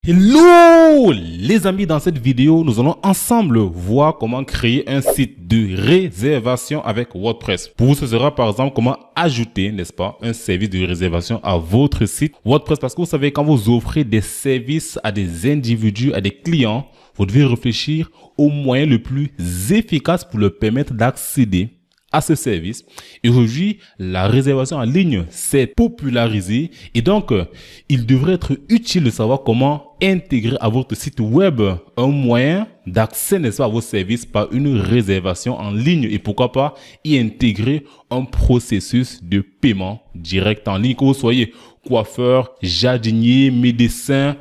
Hello les amis, dans cette vidéo, nous allons ensemble voir comment créer un site de réservation avec WordPress. Pour vous, ce sera par exemple comment ajouter, n'est-ce pas, un service de réservation à votre site WordPress. Parce que vous savez, quand vous offrez des services à des individus, à des clients, vous devez réfléchir au moyen le plus efficace pour leur permettre d'accéder à ce service. Et aujourd'hui, la réservation en ligne s'est popularisée et donc il devrait être utile de savoir comment intégrer à votre site web un moyen d'accès, n'est-ce pas, à vos services par une réservation en ligne et pourquoi pas y intégrer un processus de paiement direct en ligne, que vous soyez coiffeur, jardinier, médecin,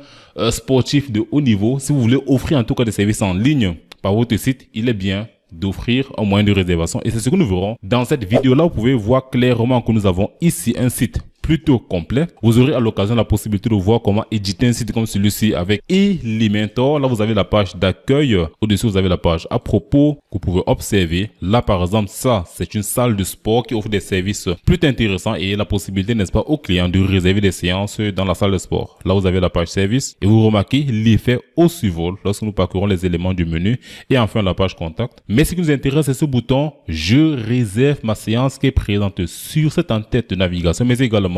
sportif de haut niveau. Si vous voulez offrir en tout cas des services en ligne par votre site, il est bien d'offrir un moyen de réservation et c'est ce que nous verrons dans cette vidéo là. Vous pouvez voir clairement que nous avons ici un site plutôt complet. Vous aurez à l'occasion la possibilité de voir comment éditer un site comme celui-ci avec Elementor. Là, vous avez la page d'accueil. Au-dessus, vous avez la page à propos que vous pouvez observer. Là, par exemple, ça, c'est une salle de sport qui offre des services plutôt intéressants et la possibilité, n'est-ce pas, aux clients de réserver des séances dans la salle de sport. Là, vous avez la page service et vous remarquez l'effet au survol lorsque nous parcourons les éléments du menu et enfin la page contact. Mais ce qui nous intéresse, c'est ce bouton « Je réserve ma séance » qui est présente sur cette en-tête de navigation, mais également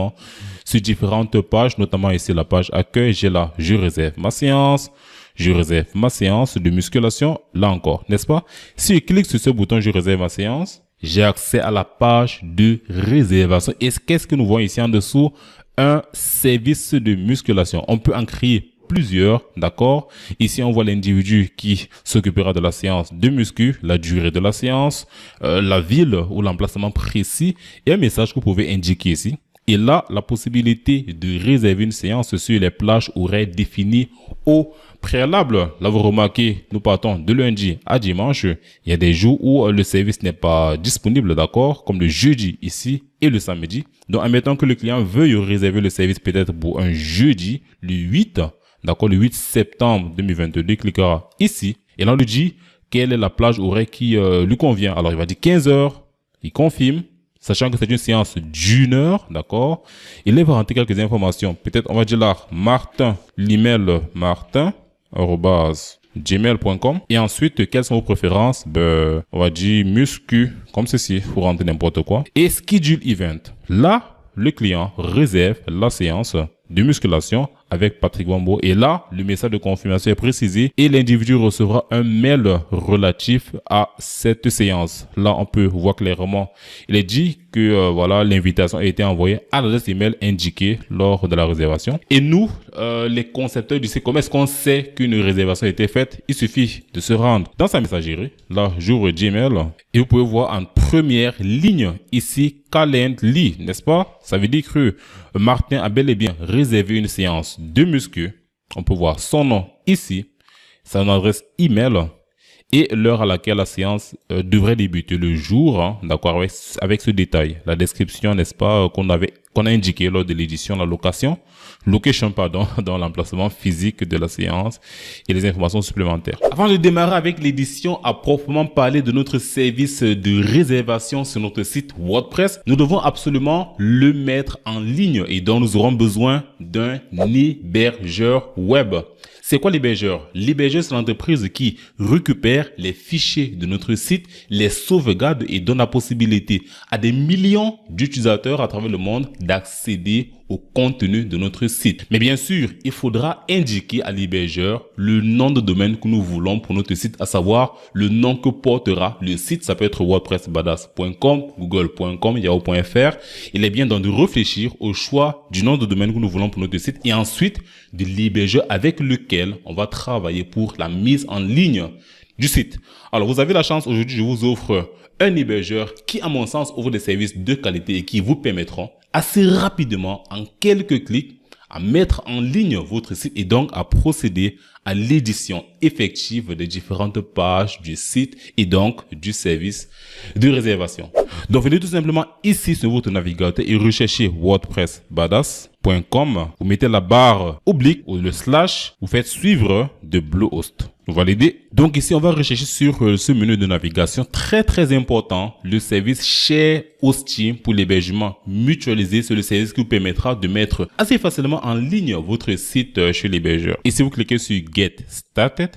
sur différentes pages, notamment ici la page accueil. J'ai là, je réserve ma séance de musculation. Là encore, n'est-ce pas? Si je clique sur ce bouton, je réserve ma séance, j'ai accès à la page de réservation. Et qu'est-ce que nous voyons ici en dessous? Un service de musculation. On peut en créer plusieurs, d'accord? Ici, on voit l'individu qui s'occupera de la séance de muscu, la durée de la séance, la ville ou l'emplacement précis et un message que vous pouvez indiquer ici. Et là, la possibilité de réserver une séance sur les plages horaires définies au préalable. Là, vous remarquez, nous partons de lundi à dimanche. Il y a des jours où le service n'est pas disponible, d'accord? Comme le jeudi ici et le samedi. Donc, admettons que le client veuille réserver le service peut-être pour un jeudi, le 8, d'accord, le 8 septembre 2022. Il cliquera ici et là, on lui dit quelle est la plage horaire qui lui convient. Alors, il va dire 15 heures. Il confirme. Sachant que c'est une séance d'une heure, d'accord? Il va rentrer quelques informations. Peut-être, on va dire là, Martin, l'email martin@gmail.com. Et ensuite, quelles sont vos préférences? On va dire muscu, comme ceci, pour rentrer n'importe quoi. Et schedule event. Là, le client réserve la séance de musculation avec Patrick Wambo. Et là, le message de confirmation est précisé et l'individu recevra un mail relatif à cette séance. Là, on peut voir clairement. Il est dit que voilà, l'invitation a été envoyée à l'adresse email indiquée lors de la réservation. Et nous, les concepteurs du site, comment est-ce qu'on sait qu'une réservation a été faite? Il suffit de se rendre dans sa messagerie. Là, j'ouvre Gmail et vous pouvez voir en première ligne ici Calendly, n'est-ce pas? Ça veut dire que Martin a bel et bien réservé une séance de muscu. On peut voir son nom ici, son adresse email et l'heure à laquelle la séance devrait débuter, le jour, hein, d'accord, avec ce détail. La description, n'est-ce pas, qu'on a indiqué lors de l'édition, la location, pardon, dans l'emplacement physique de la séance et les informations supplémentaires. Avant de démarrer avec l'édition à proprement parler de notre service de réservation sur notre site WordPress, nous devons absolument le mettre en ligne et donc nous aurons besoin d'un hébergeur web. C'est quoi l'hébergeur? L'hébergeur, c'est l'entreprise qui récupère les fichiers de notre site, les sauvegarde et donne la possibilité à des millions d'utilisateurs à travers le monde d'accéder au contenu de notre site. Mais bien sûr, il faudra indiquer à l'hébergeur le nom de domaine que nous voulons pour notre site, à savoir le nom que portera le site. Ça peut être wordpressbadass.com, google.com, yahoo.fr. Il est bien donc de réfléchir au choix du nom de domaine que nous voulons pour notre site et ensuite de l'hébergeur avec lequel on va travailler pour la mise en ligne du site. Alors, vous avez la chance aujourd'hui, je vous offre un hébergeur qui, à mon sens, offre des services de qualité et qui vous permettront assez rapidement, en quelques clics, à mettre en ligne votre site et donc à procéder à l'édition effective des différentes pages du site et donc du service de réservation. Donc venez tout simplement ici sur votre navigateur et recherchez WordPress-Badass.com. Vous mettez la barre oblique ou le slash, vous faites suivre de Bluehost. Vous validez. Donc ici, on va rechercher sur ce menu de navigation très important le service Share Hosting pour l'hébergement mutualisé. C'est le service qui vous permettra de mettre assez facilement en ligne votre site chez l'hébergeur. Ici, vous cliquez sur Get Started.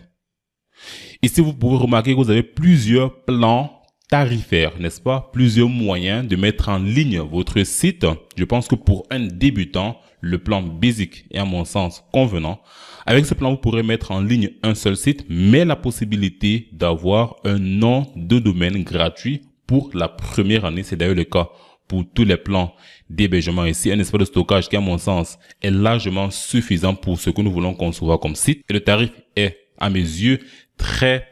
Ici, vous pouvez remarquer que vous avez plusieurs plans tarifaires, n'est-ce pas? Plusieurs moyens de mettre en ligne votre site. Je pense que pour un débutant, le plan basic est à mon sens convenant. Avec ce plan, vous pourrez mettre en ligne un seul site, mais la possibilité d'avoir un nom de domaine gratuit pour la première année. C'est d'ailleurs le cas pour tous les plans d'hébergement ici. Un espace de stockage qui, à mon sens, est largement suffisant pour ce que nous voulons concevoir comme site. Et le tarif est, à mes yeux, très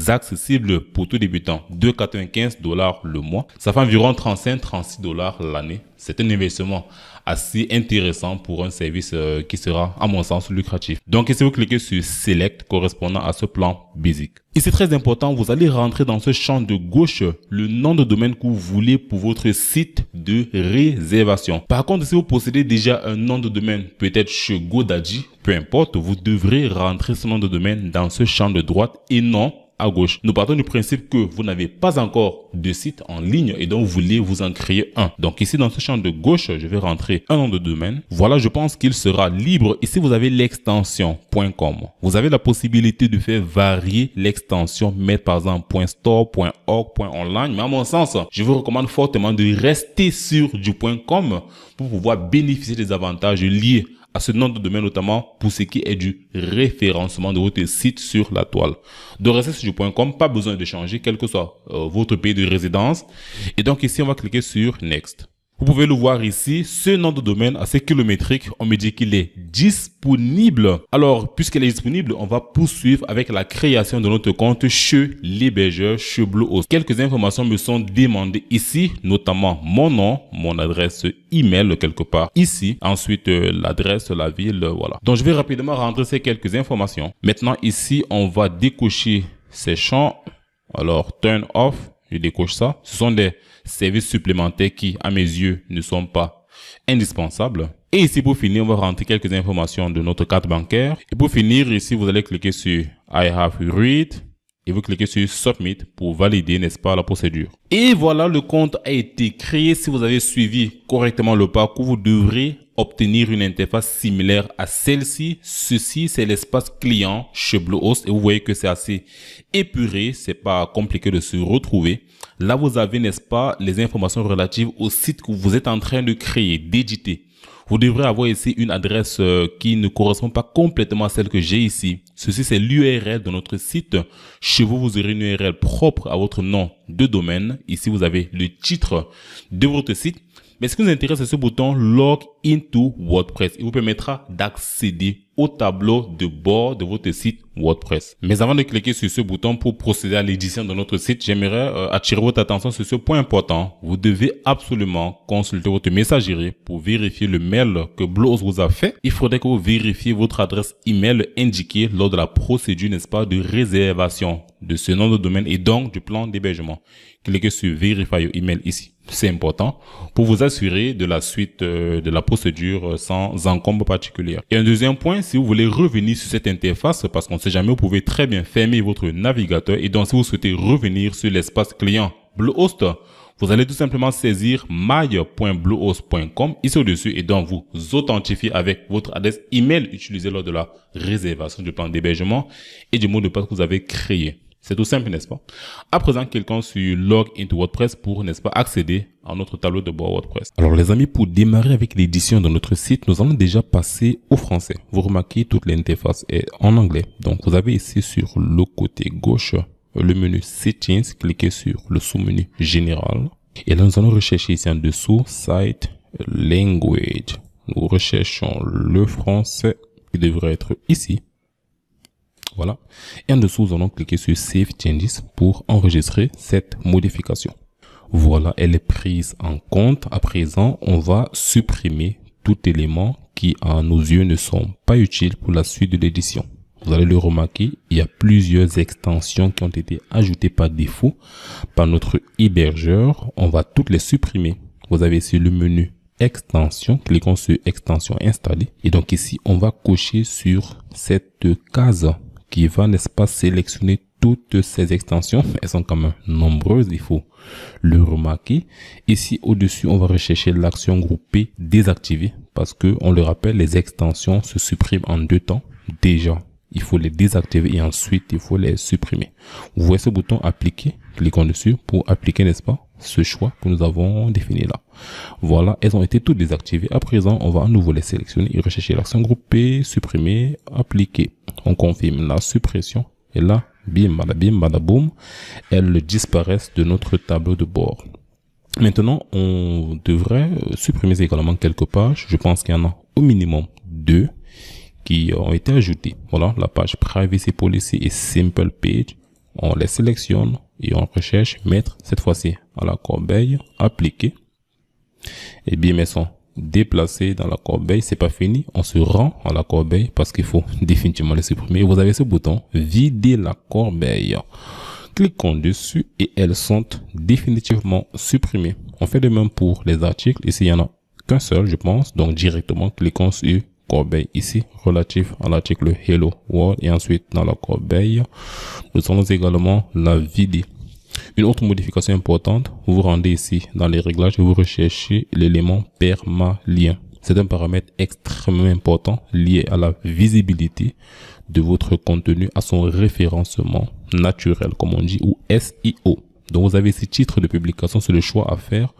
accessible pour tout débutant. 2,95 $ le mois. Ça fait environ 35-36 $ l'année. C'est un investissement assez intéressant pour un service qui sera, à mon sens, lucratif. Donc ici, vous cliquez sur Select correspondant à ce plan basic. Et c'est très important, vous allez rentrer dans ce champ de gauche le nom de domaine que vous voulez pour votre site de réservation. Par contre, si vous possédez déjà un nom de domaine, peut-être chez GoDaddy, peu importe, vous devrez rentrer ce nom de domaine dans ce champ de droite et non à gauche. Nous partons du principe que vous n'avez pas encore de site en ligne et donc vous voulez vous en créer un. Donc ici dans ce champ de gauche, je vais rentrer un nom de domaine. Voilà, je pense qu'il sera libre. Ici vous avez l'extension .com. Vous avez la possibilité de faire varier l'extension, mettre par exemple .store, .org, .online. Mais à mon sens, je vous recommande fortement de rester sur du .com pour pouvoir bénéficier des avantages liés à ce nom de domaine, notamment pour ce qui est du référencement de votre site sur la toile. De rester sur du .com, pas besoin de changer, quel que soit votre pays de résidence. Et donc ici, on va cliquer sur Next. Vous pouvez le voir ici, ce nom de domaine assez kilométrique, on me dit qu'il est disponible. Alors, puisqu'il est disponible, on va poursuivre avec la création de notre compte chez l'hébergeur, chez Bluehost. Quelques informations me sont demandées ici, notamment mon nom, mon adresse email quelque part ici, ensuite l'adresse, la ville, voilà. Donc, je vais rapidement rentrer ces quelques informations. Maintenant, ici, on va décocher ces champs. Alors, turn off. Je décoche ça. Ce sont des services supplémentaires qui, à mes yeux, ne sont pas indispensables. Et ici, pour finir, on va rentrer quelques informations de notre carte bancaire. Et pour finir, ici, vous allez cliquer sur I have read et vous cliquez sur Submit pour valider, n'est-ce pas, la procédure. Et voilà, le compte a été créé. Si vous avez suivi correctement le parcours, vous devrez obtenir une interface similaire à celle-ci. Ceci, c'est l'espace client chez Bluehost et vous voyez que c'est assez épuré, c'est pas compliqué de se retrouver. Là, vous avez, n'est-ce pas, les informations relatives au site que vous êtes en train de créer, d'éditer. Vous devrez avoir ici une adresse qui ne correspond pas complètement à celle que j'ai ici. Ceci, c'est l'URL de notre site. Chez vous, vous aurez une URL propre à votre nom de domaine. Ici, vous avez le titre de votre site. Mais ce qui nous intéresse, c'est ce bouton Log into WordPress. Il vous permettra d'accéder au tableau de bord de votre site WordPress. Mais avant de cliquer sur ce bouton pour procéder à l'édition de notre site, j'aimerais attirer votre attention sur ce point important. Vous devez absolument consulter votre messagerie pour vérifier le mail que Bluehost vous a fait. Il faudrait que vous vérifiez votre adresse email indiquée lors de la procédure, n'est-ce pas, de réservation de ce nom de domaine et donc du plan d'hébergement. Cliquez sur Verify your email ici. C'est important pour vous assurer de la suite de la procédure sans encombre particulière. Et un deuxième point, si vous voulez revenir sur cette interface, parce qu'on ne sait jamais, vous pouvez très bien fermer votre navigateur. Et donc, si vous souhaitez revenir sur l'espace client Bluehost, vous allez tout simplement saisir my.bluehost.com ici au-dessus et donc vous authentifier avec votre adresse email utilisée lors de la réservation du plan d'hébergement et du mot de passe que vous avez créé. C'est tout simple, n'est-ce pas? À présent, cliquons sur Log into WordPress pour, n'est-ce pas, accéder à notre tableau de bord WordPress. Alors, les amis, pour démarrer avec l'édition de notre site, nous allons déjà passer au français. Vous remarquez, toute l'interface est en anglais. Donc, vous avez ici sur le côté gauche le menu Settings. Cliquez sur le sous-menu Général. Et là, nous allons rechercher ici en dessous Site Language. Nous recherchons le français qui devrait être ici. Voilà. Et en dessous, nous allons cliquer sur Save Changes pour enregistrer cette modification. Voilà, elle est prise en compte. À présent, on va supprimer tout élément qui, à nos yeux, ne sont pas utiles pour la suite de l'édition. vous allez le remarquer, il y a plusieurs extensions qui ont été ajoutées par défaut par notre hébergeur. On va toutes les supprimer. Vous avez ici le menu extension, cliquons sur extension installée. Et donc ici, on va cocher sur cette case qui va, n'est-ce pas, sélectionner toutes ces extensions. Elles sont quand même nombreuses, il faut le remarquer. Ici, au-dessus, on va rechercher l'action groupée désactivée parce que, on le rappelle, les extensions se suppriment en 2 temps. Déjà, il faut les désactiver et ensuite, il faut les supprimer. Vous voyez ce bouton appliquer, cliquons dessus pour appliquer, n'est-ce pas, ce choix que nous avons défini là. Voilà, elles ont été toutes désactivées. À présent, on va à nouveau les sélectionner et rechercher l'action groupée, supprimer, appliquer. On confirme la suppression et là, bim, badaboum, elles disparaissent de notre tableau de bord. Maintenant, on devrait supprimer également quelques pages. Je pense qu'il y en a au minimum 2 qui ont été ajoutées. Voilà, la page Privacy Policy et Simple Page. On les sélectionne et on recherche mettre cette fois-ci à la corbeille, appliquer. Et bien, elles sont déplacées dans la corbeille. C'est pas fini. On se rend à la corbeille parce qu'il faut définitivement les supprimer. Vous avez ce bouton, vider la corbeille. Cliquons dessus et elles sont définitivement supprimées. On fait de même pour les articles. Ici, il y en a qu'un seul, je pense. Donc, directement, cliquons sur corbeille ici, relatif à l'article Hello World. Et ensuite, dans la corbeille, nous allons également la vider. Une autre modification importante, vous vous rendez ici dans les réglages et vous recherchez l'élément permalien. C'est un paramètre extrêmement important lié à la visibilité de votre contenu, à son référencement naturel, comme on dit, ou SEO. Donc, vous avez ici titre de publication, c'est le choix à faire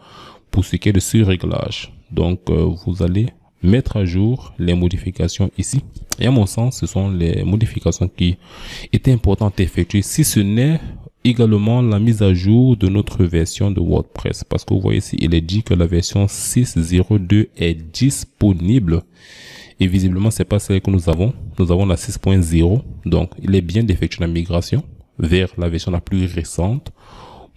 pour ce qui est de ce réglage. Donc, vous allez mettre à jour les modifications ici. Et à mon sens, ce sont les modifications qui étaient importantes à effectuer, si ce n'est également la mise à jour de notre version de WordPress. Parce que vous voyez ici, il est dit que la version 6.02 est disponible. Et visiblement, c'est pas celle que nous avons. Nous avons la 6.0. Donc, il est bien d'effectuer la migration vers la version la plus récente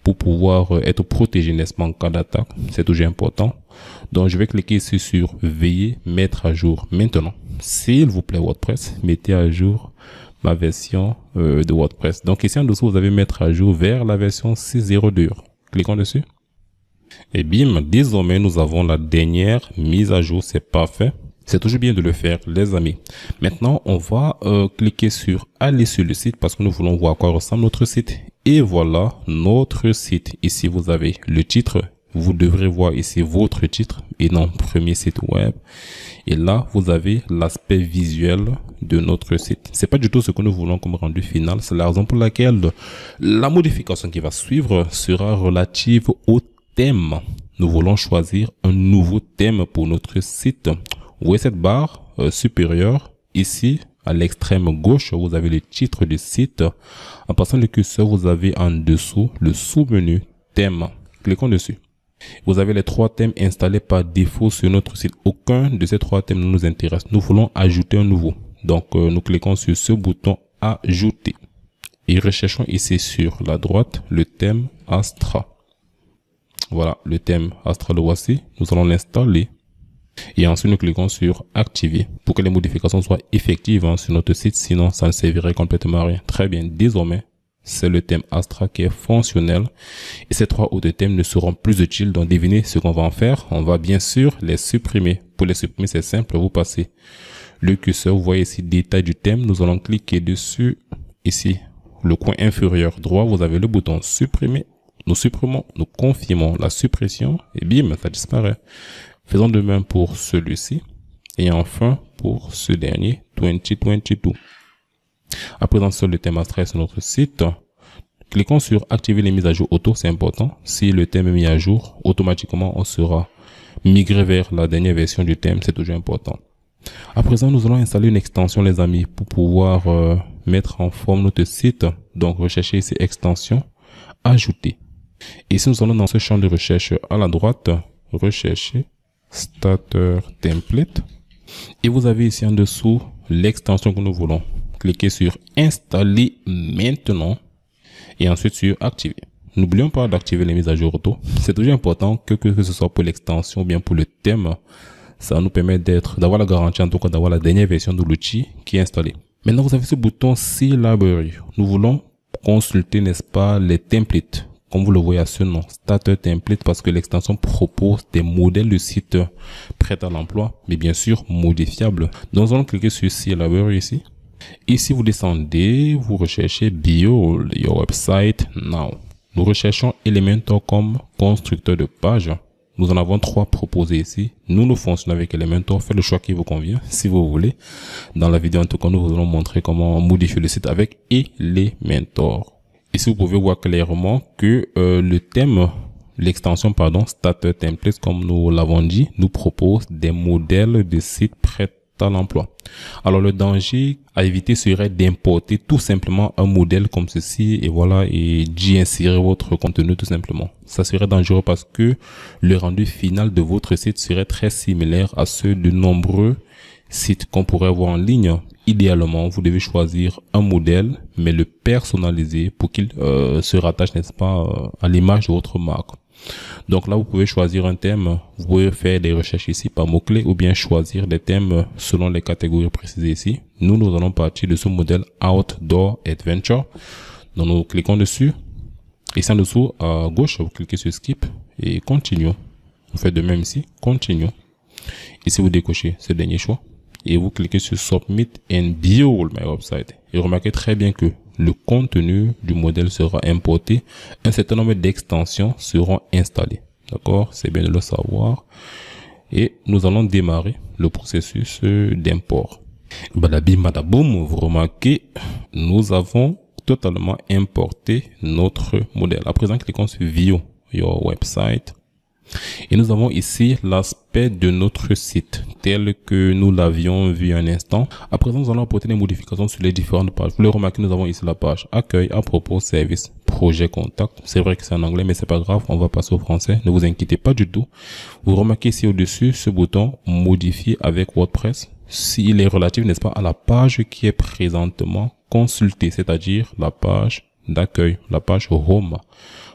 pour pouvoir être protégé, n'est-ce pas, en cas d'attaque. C'est toujours important. Donc, je vais cliquer ici sur Veuillez mettre à jour maintenant. S'il vous plaît, WordPress, mettez à jour ma version de WordPress. Donc, ici en dessous, vous avez mettre à jour vers la version 6.02. Cliquons dessus. Et bim, désormais, nous avons la dernière mise à jour. C'est parfait. C'est toujours bien de le faire, les amis. Maintenant, on va cliquer sur aller sur le site parce que nous voulons voir à quoi ressemble notre site. Et voilà notre site. Ici, vous avez le titre. Vous devrez voir ici votre titre et non premier site web. Et là, vous avez l'aspect visuel de notre site. C'est pas du tout ce que nous voulons comme rendu final. C'est la raison pour laquelle la modification qui va suivre sera relative au thème. Nous voulons choisir un nouveau thème pour notre site. Vous voyez cette barre supérieure ici à l'extrême gauche, vous avez le titre du site. En passant le curseur, vous avez en dessous le sous-menu thème. Cliquons dessus. Vous avez les 3 thèmes installés par défaut sur notre site. Aucun de ces 3 thèmes ne nous intéresse. Nous voulons ajouter un nouveau. Donc, nous cliquons sur ce bouton ajouter. Et recherchons ici sur la droite le thème Astra. Voilà, le thème Astra, le voici. Nous allons l'installer. Et ensuite, nous cliquons sur activer pour que les modifications soient effectives sur notre site. Sinon, ça ne servirait complètement à rien. Très bien. Désormais, c'est le thème Astra qui est fonctionnel. Et ces 3 autres thèmes ne seront plus utiles. Donc, devinez ce qu'on va en faire. On va bien sûr les supprimer. Pour les supprimer, c'est simple. Vous passez le curseur. Vous voyez ici, détail du thème. Nous allons cliquer dessus. Ici, le coin inférieur droit, vous avez le bouton supprimer. Nous supprimons, nous confirmons la suppression. Et bim, ça disparaît. Faisons de même pour celui-ci. Et enfin, pour ce dernier, 2022. À présent, sur le thème Astra sur notre site, cliquons sur activer les mises à jour auto, c'est important. Si le thème est mis à jour, automatiquement, on sera migré vers la dernière version du thème, c'est toujours important. À présent, nous allons installer une extension, les amis, pour pouvoir mettre en forme notre site. Donc, recherchez ici extension, ajouter. Et si nous allons dans ce champ de recherche à la droite, rechercher Starter Template. Et vous avez ici en dessous l'extension que nous voulons. Cliquez sur installer maintenant et ensuite sur activer. N'oublions pas d'activer les mises à jour auto. C'est toujours important que ce soit pour l'extension ou bien pour le thème. Ça nous permet d'avoir la garantie en tout cas d'avoir la dernière version de l'outil qui est installée. Maintenant, vous avez ce bouton See Library. Nous voulons consulter, n'est-ce pas, les templates. Comme vous le voyez à ce nom, Starter Template, parce que l'extension propose des modèles de sites prêts à l'emploi, mais bien sûr modifiables. Donc, nous allons cliquer sur See Library ici. Ici, vous descendez, vous recherchez Build Your Website Now. Nous recherchons Elementor comme constructeur de page. Nous en avons 3 proposés ici. Nous fonctionnons avec Elementor. Faites le choix qui vous convient, si vous voulez. Dans la vidéo, en tout cas, nous vous allons montrer comment modifier le site avec Elementor. Ici, vous pouvez voir clairement que le thème, l'extension, Starter Template, comme nous l'avons dit, nous propose des modèles de sites prêts à l'emploi. Alors, le danger à éviter serait d'importer tout simplement un modèle comme ceci et voilà, et d'y insérer votre contenu tout simplement. Ça serait dangereux parce que le rendu final de votre site serait très similaire à ceux de nombreux sites qu'on pourrait voir en ligne. Idéalement, vous devez choisir un modèle, mais le personnaliser pour qu'il se rattache, n'est-ce pas, à l'image de votre marque. Donc là, vous pouvez choisir un thème, vous pouvez faire des recherches ici par mots-clés ou bien choisir des thèmes selon les catégories précisées ici. Nous allons partir de ce modèle Outdoor Adventure. Donc nous cliquons dessus. Ici en dessous, à gauche, vous cliquez sur Skip et Continue. Vous faites de même ici, Continue. Ici, vous décochez ce dernier choix. Et vous cliquez sur Submit and Build My Website. Et remarquez très bien que le contenu du modèle sera importé. Un certain nombre d'extensions seront installées. D'accord? C'est bien de le savoir. Et nous allons démarrer le processus d'import. Badabim badaboum, vous remarquez, nous avons totalement importé notre modèle. À présent, cliquons sur View Your Website. Et nous avons ici l'aspect de notre site tel que nous l'avions vu un instant. À présent, nous allons apporter des modifications sur les différentes pages. Vous le remarquez, nous avons ici la page accueil, à propos, service, projet, contact. C'est vrai que c'est en anglais, mais c'est pas grave. On va passer au français. Ne vous inquiétez pas du tout. Vous remarquez ici au-dessus ce bouton modifier avec WordPress. S'il est relatif, n'est-ce pas, à la page qui est présentement consultée, c'est-à-dire la page d'accueil, la page home.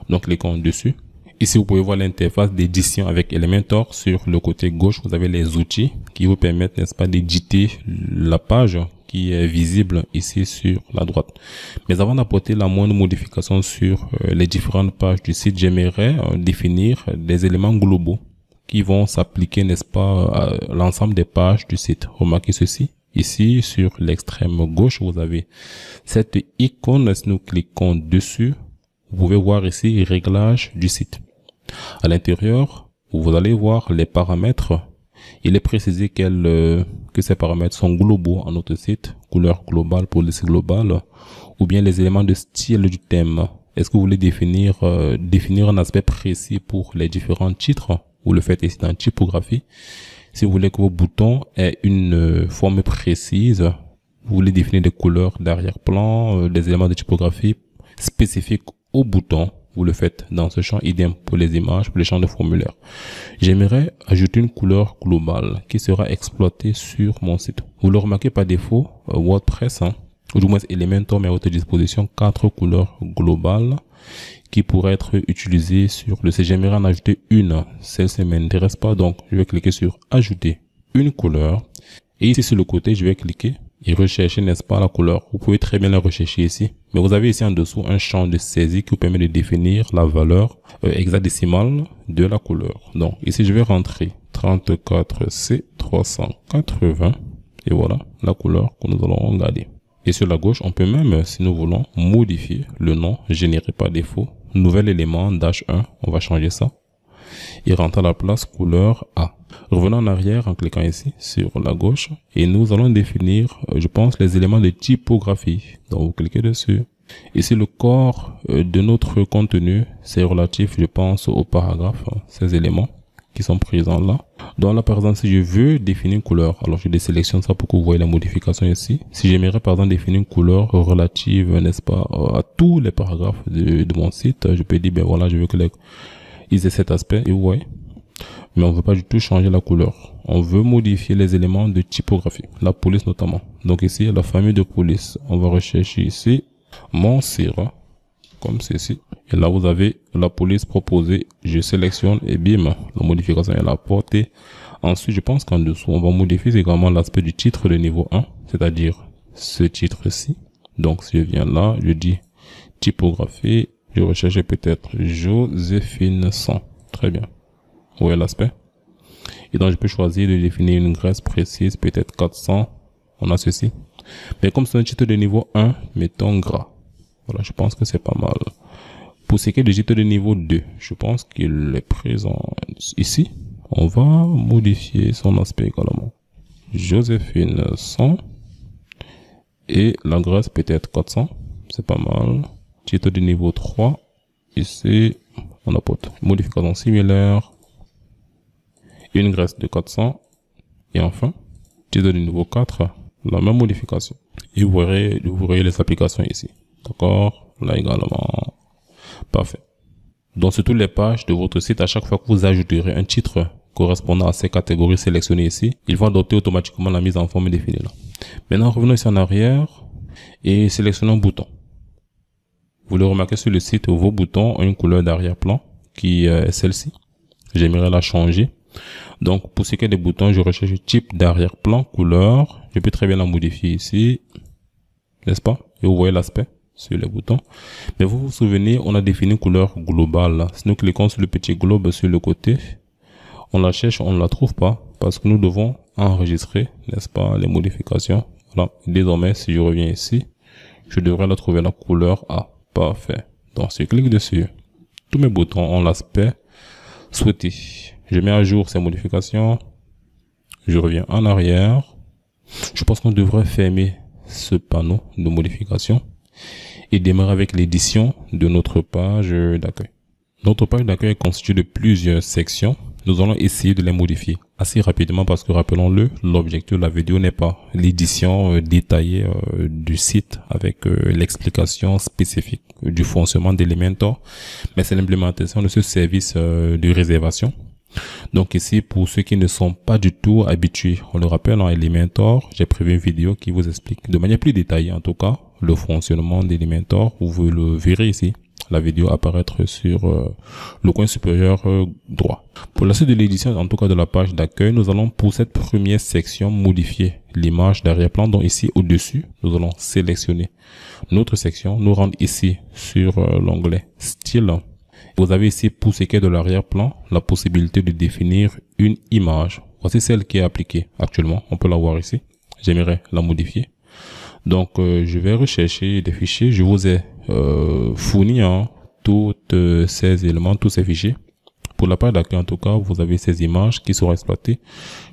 Donc, cliquons dessus. Ici, vous pouvez voir l'interface d'édition avec Elementor. Sur le côté gauche, vous avez les outils qui vous permettent, n'est-ce pas, d'éditer la page qui est visible ici sur la droite. Mais avant d'apporter la moindre modification sur les différentes pages du site, j'aimerais définir des éléments globaux qui vont s'appliquer, n'est-ce pas, à l'ensemble des pages du site. Remarquez ceci. Ici, sur l'extrême gauche, vous avez cette icône. Si nous cliquons dessus, vous pouvez voir ici réglage du site. À l'intérieur, vous allez voir les paramètres. Il est précisé que ces paramètres sont globaux en notre site, couleur globale, police globale, ou bien les éléments de style du thème. Est-ce que vous voulez définir un aspect précis pour les différents titres? Vous le faites ici dans typographie. Si vous voulez que vos boutons aient une forme précise, vous voulez définir des couleurs d'arrière-plan, des éléments de typographie spécifiques au bouton. Vous le faites dans ce champ, idem pour les images, pour les champs de formulaire. J'aimerais ajouter une couleur globale qui sera exploitée sur mon site. Vous le remarquez par défaut, WordPress, ou du moins Elementor met à votre disposition 4 couleurs globales qui pourraient être utilisées sur le site. J'aimerais en ajouter une. Celle-ci ne m'intéresse pas, donc je vais cliquer sur ajouter une couleur. Et ici sur le côté, je vais cliquer et rechercher, n'est-ce pas, la couleur. Vous pouvez très bien la rechercher ici. Mais vous avez ici en dessous un champ de saisie qui vous permet de définir la valeur hexadécimale de la couleur. Donc ici, je vais rentrer 34C380 et voilà la couleur que nous allons regarder. Et sur la gauche, on peut même, si nous voulons, modifier le nom généré par défaut. Nouvel élément -1, on va changer ça. Et rentre à la place couleur A. Revenons en arrière en cliquant ici sur la gauche et nous allons définir, je pense, les éléments de typographie. Donc vous cliquez dessus. Ici le corps de notre contenu, c'est relatif, je pense, au paragraphe, ces éléments qui sont présents là. Donc là par exemple, si je veux définir une couleur, alors je désélectionne ça pour que vous voyez la modification ici. Si j'aimerais par exemple définir une couleur relative, n'est-ce pas, à tous les paragraphes de mon site, je peux dire, ben voilà, je veux que ils aient cet aspect, et vous voyez. Mais on veut pas du tout changer la couleur. On veut modifier les éléments de typographie, la police notamment. Donc ici, la famille de police. On va rechercher ici Montserrat, comme ceci. Et là, vous avez la police proposée. Je sélectionne et bim, la modification est apportée. Ensuite, je pense qu'en dessous, on va modifier également l'aspect du titre de niveau 1, c'est-à-dire ce titre-ci. Donc, si je viens là, je dis typographie, je recherche peut-être Joséphine 100. Très bien. Vous voyez l'aspect? Et donc, je peux choisir de définir une graisse précise, peut-être 400. On a ceci. Mais comme c'est un titre de niveau 1, mettons gras. Voilà, je pense que c'est pas mal. Pour ce qui est du titre de niveau 2, je pense qu'il est présent ici. On va modifier son aspect également. Joséphine 100. Et la graisse peut-être 400. C'est pas mal. Titre de niveau 3. Ici, on apporte modification similaire. Une graisse de 400. Et enfin, titre de niveau 4. La même modification. Et vous verrez les applications ici. D'accord? Là également. Parfait. Donc, sur toutes les pages de votre site, à chaque fois que vous ajouterez un titre correspondant à ces catégories sélectionnées ici, il va adopter automatiquement la mise en forme définie là. Maintenant, revenons ici en arrière et sélectionnons un bouton. Vous le remarquez sur le site, vos boutons ont une couleur d'arrière-plan qui est celle-ci. J'aimerais la changer. Donc, pour ce qui est des boutons, je recherche type d'arrière-plan, couleur. Je peux très bien la modifier ici. N'est-ce pas? Et vous voyez l'aspect sur les boutons. Mais vous vous souvenez, on a défini une couleur globale là. Si nous cliquons sur le petit globe sur le côté, on la cherche, on ne la trouve pas parce que nous devons enregistrer, n'est-ce pas, les modifications. Voilà. Désormais, si je reviens ici, je devrais la trouver la couleur A. Parfait. Donc, si je clique dessus, tous mes boutons ont l'aspect souhaité. Je mets à jour ces modifications. Je reviens en arrière. Je pense qu'on devrait fermer ce panneau de modification et démarrer avec l'édition de notre page d'accueil. Notre page d'accueil est constituée de plusieurs sections. Nous allons essayer de les modifier assez rapidement parce que, rappelons-le, l'objectif de la vidéo n'est pas l'édition détaillée du site avec l'explication spécifique du fonctionnement d'Elementor, mais c'est l'implémentation de ce service de réservation. Donc ici, pour ceux qui ne sont pas du tout habitués, on le rappelle, en Elementor, j'ai prévu une vidéo qui vous explique de manière plus détaillée, en tout cas, le fonctionnement d'Elementor. Vous le verrez ici. La vidéo apparaître sur le coin supérieur droit. Pour la suite de l'édition, en tout cas de la page d'accueil, nous allons pour cette première section modifier l'image d'arrière-plan. Donc ici au-dessus, nous allons sélectionner notre section, nous rendre ici sur l'onglet style. Vous avez ici pour ce qui est de l'arrière-plan la possibilité de définir une image. Voici celle qui est appliquée actuellement. On peut la voir ici. J'aimerais la modifier. Donc je vais rechercher des fichiers. Je vous ai fourni tous ces éléments, tous ces fichiers. Pour la page d'accueil, en tout cas, vous avez ces images qui seront exploitées.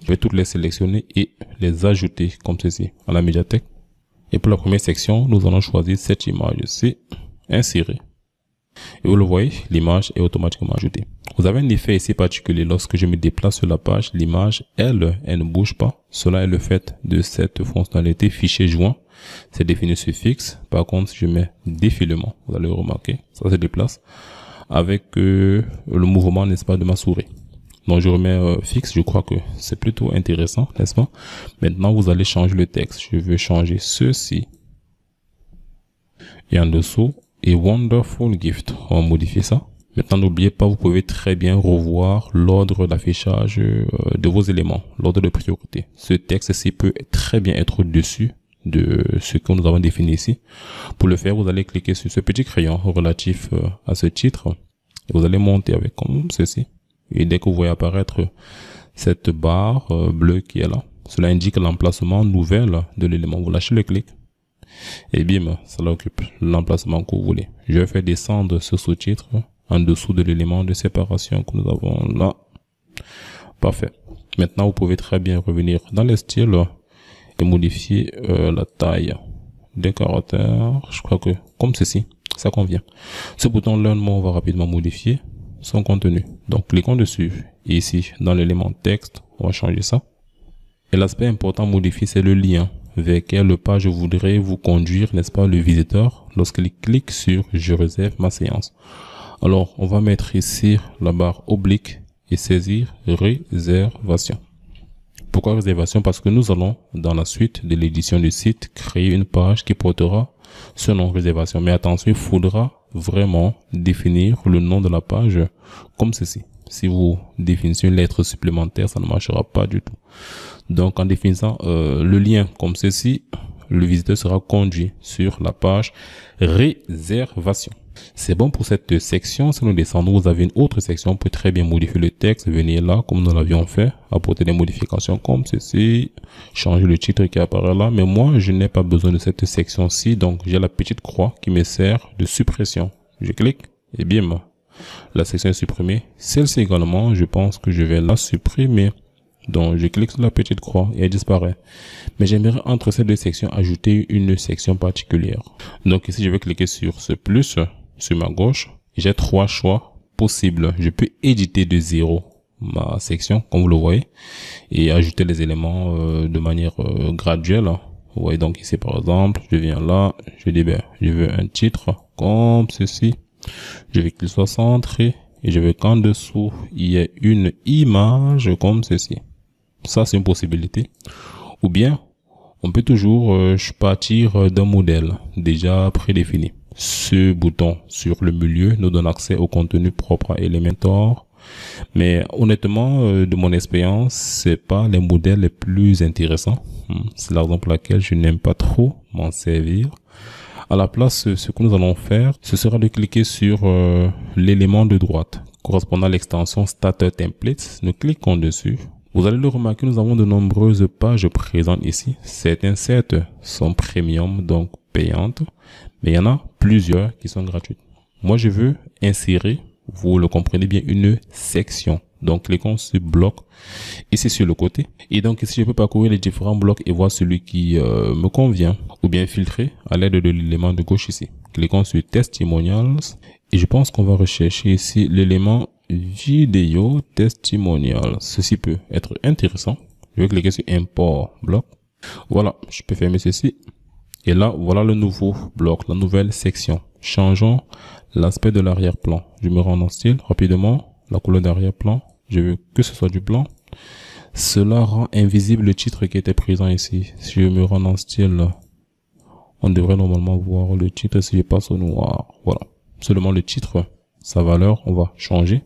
Je vais toutes les sélectionner et les ajouter comme ceci à la médiathèque. Et pour la première section, nous allons choisir cette image-ci, insérer. Et vous le voyez, l'image est automatiquement ajoutée. Vous avez un effet ici particulier. Lorsque je me déplace sur la page, l'image, elle ne bouge pas. Cela est le fait de cette fonctionnalité fichier joint. C'est défini sur fixe. Par contre, si je mets défilement, vous allez remarquer, ça se déplace avec le mouvement, n'est-ce pas, de ma souris. Donc je remets fixe, je crois que c'est plutôt intéressant, n'est-ce pas? Maintenant, vous allez changer le texte. Je veux changer ceci. Et en dessous, et wonderful gift. On va modifier ça. Maintenant, n'oubliez pas, vous pouvez très bien revoir l'ordre d'affichage de vos éléments, l'ordre de priorité. Ce texte-ci peut très bien être au-dessus de ce que nous avons défini ici. Pour le faire, vous allez cliquer sur ce petit crayon relatif à ce titre. Et vous allez monter avec comme ceci. Et dès que vous voyez apparaître cette barre bleue qui est là, cela indique l'emplacement nouvel de l'élément. Vous lâchez le clic. Et bim, ça occupe l'emplacement que vous voulez. Je vais faire descendre ce sous-titre en dessous de l'élément de séparation que nous avons là. Parfait. Maintenant, vous pouvez très bien revenir dans les styles et modifier la taille des caractères. Je crois que comme ceci, ça convient. Ce bouton Learn More, on va rapidement modifier son contenu. Donc, cliquons dessus. Et ici, dans l'élément texte, on va changer ça. Et l'aspect important à modifier, c'est le lien vers quelle page voudrais vous conduire, n'est-ce pas, le visiteur lorsqu'il clique sur « Je réserve ma séance ». Alors, on va mettre ici la barre oblique et saisir « Réservation ». Pourquoi réservation? Parce que nous allons, dans la suite de l'édition du site, créer une page qui portera ce nom réservation. Mais attention, il faudra vraiment définir le nom de la page comme ceci. Si vous définissez une lettre supplémentaire, ça ne marchera pas du tout. Donc, en définissant le lien comme ceci, le visiteur sera conduit sur la page réservation. C'est bon pour cette section. Si nous descendons, vous avez une autre section. On peut très bien modifier le texte. Venir là, comme nous l'avions fait, apporter des modifications comme ceci, changer le titre qui apparaît là. Mais moi, je n'ai pas besoin de cette section-ci. Donc, j'ai la petite croix qui me sert de suppression. Je clique et bim, la section est supprimée. Celle-ci également, je pense que je vais la supprimer. Donc, je clique sur la petite croix et elle disparaît. Mais j'aimerais entre ces deux sections ajouter une section particulière. Donc ici, je vais cliquer sur ce plus sur ma gauche. J'ai 3 choix possibles. Je peux éditer de zéro ma section, comme vous le voyez, et ajouter les éléments de manière graduelle. Vous voyez donc ici, par exemple, je viens là, je dis, ben, je veux un titre comme ceci. Je vais cliquer sur centrer et je veux qu'en dessous, il y ait une image comme ceci. Ça, c'est une possibilité. Ou bien, on peut toujours partir d'un modèle déjà prédéfini. Ce bouton sur le milieu nous donne accès au contenu propre à Elementor. Mais honnêtement, de mon expérience, c'est pas les modèles les plus intéressants. C'est la raison pour laquelle je n'aime pas trop m'en servir. À la place, ce que nous allons faire, ce sera de cliquer sur l'élément de droite correspondant à l'extension Starter Templates. Nous cliquons dessus. Vous allez le remarquer, nous avons de nombreuses pages présentes ici. Certains sites sont premium, donc payantes, mais il y en a plusieurs qui sont gratuites. Moi, je veux insérer, vous le comprenez bien, une section. Donc, cliquons sur bloc, ici sur le côté. Et donc, ici, je peux parcourir les différents blocs et voir celui qui me convient, ou bien filtrer à l'aide de l'élément de gauche ici. Cliquons sur Testimonials, et je pense qu'on va rechercher ici l'élément vidéo testimonial. Ceci peut être intéressant. Je vais cliquer sur import bloc. Voilà, je peux fermer ceci. Et là, voilà le nouveau bloc, la nouvelle section. Changeons l'aspect de l'arrière-plan. Je me rends en style rapidement. La couleur d'arrière-plan, je veux que ce soit du blanc. Cela rend invisible le titre qui était présent ici. Si je me rends en style, on devrait normalement voir le titre si je passe au noir. Voilà. Seulement le titre, sa valeur, on va changer.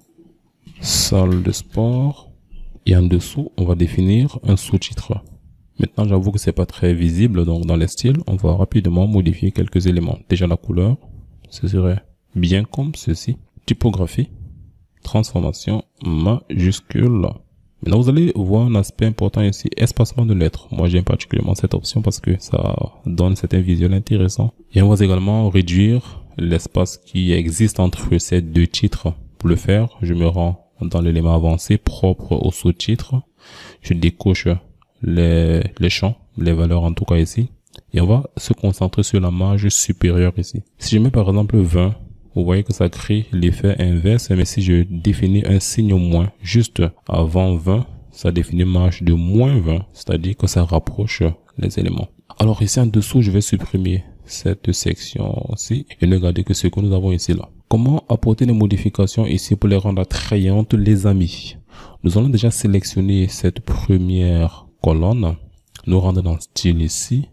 Salle de sport. Et en dessous, on va définir un sous-titre. Maintenant, j'avoue que c'est pas très visible, donc dans les styles, on va rapidement modifier quelques éléments. Déjà la couleur, ce serait bien comme ceci. Typographie, transformation majuscule. Maintenant, vous allez voir un aspect important ici, espacement de lettres. Moi, j'aime particulièrement cette option parce que ça donne certains visuels intéressants. Et on va également réduire l'espace qui existe entre ces deux titres. Pour le faire, je me rends dans l'élément avancé propre au sous-titre. Je décoche les champs, les valeurs en tout cas ici. Et on va se concentrer sur la marge supérieure ici. Si je mets par exemple 20, vous voyez que ça crée l'effet inverse. Mais si je définis un signe moins juste avant 20, ça définit une marge de moins 20. C'est-à-dire que ça rapproche les éléments. Alors ici en dessous, je vais supprimer cette section-ci et ne garder que ce que nous avons ici là. Comment apporter des modifications ici pour les rendre attrayantes, les amis? Nous allons déjà sélectionner cette première colonne, nous rendre dans style ici.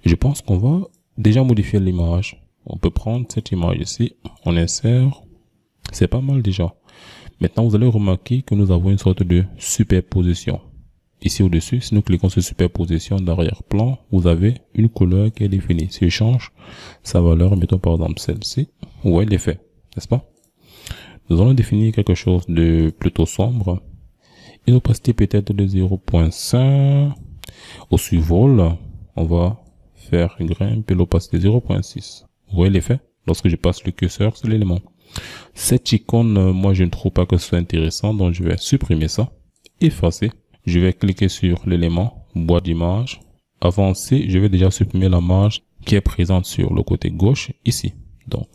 Et je pense qu'on va déjà modifier l'image. On peut prendre cette image ici, on insère, c'est pas mal déjà. Maintenant, vous allez remarquer que nous avons une sorte de superposition. Ici au-dessus, si nous cliquons sur superposition d'arrière-plan, vous avez une couleur qui est définie. Si je change sa valeur, mettons par exemple celle-ci, vous voyez l'effet, n'est-ce pas? Nous allons définir quelque chose de plutôt sombre. Une opacité peut-être de 0.5. Au survol, on va faire grimper l'opacité 0.6. Vous voyez l'effet? Lorsque je passe le curseur sur l'élément. Cette icône, moi je ne trouve pas que ce soit intéressant, donc je vais supprimer ça. Effacer. Je vais cliquer sur l'élément boîte d'image. Avancer, je vais déjà supprimer la marge qui est présente sur le côté gauche ici. Donc,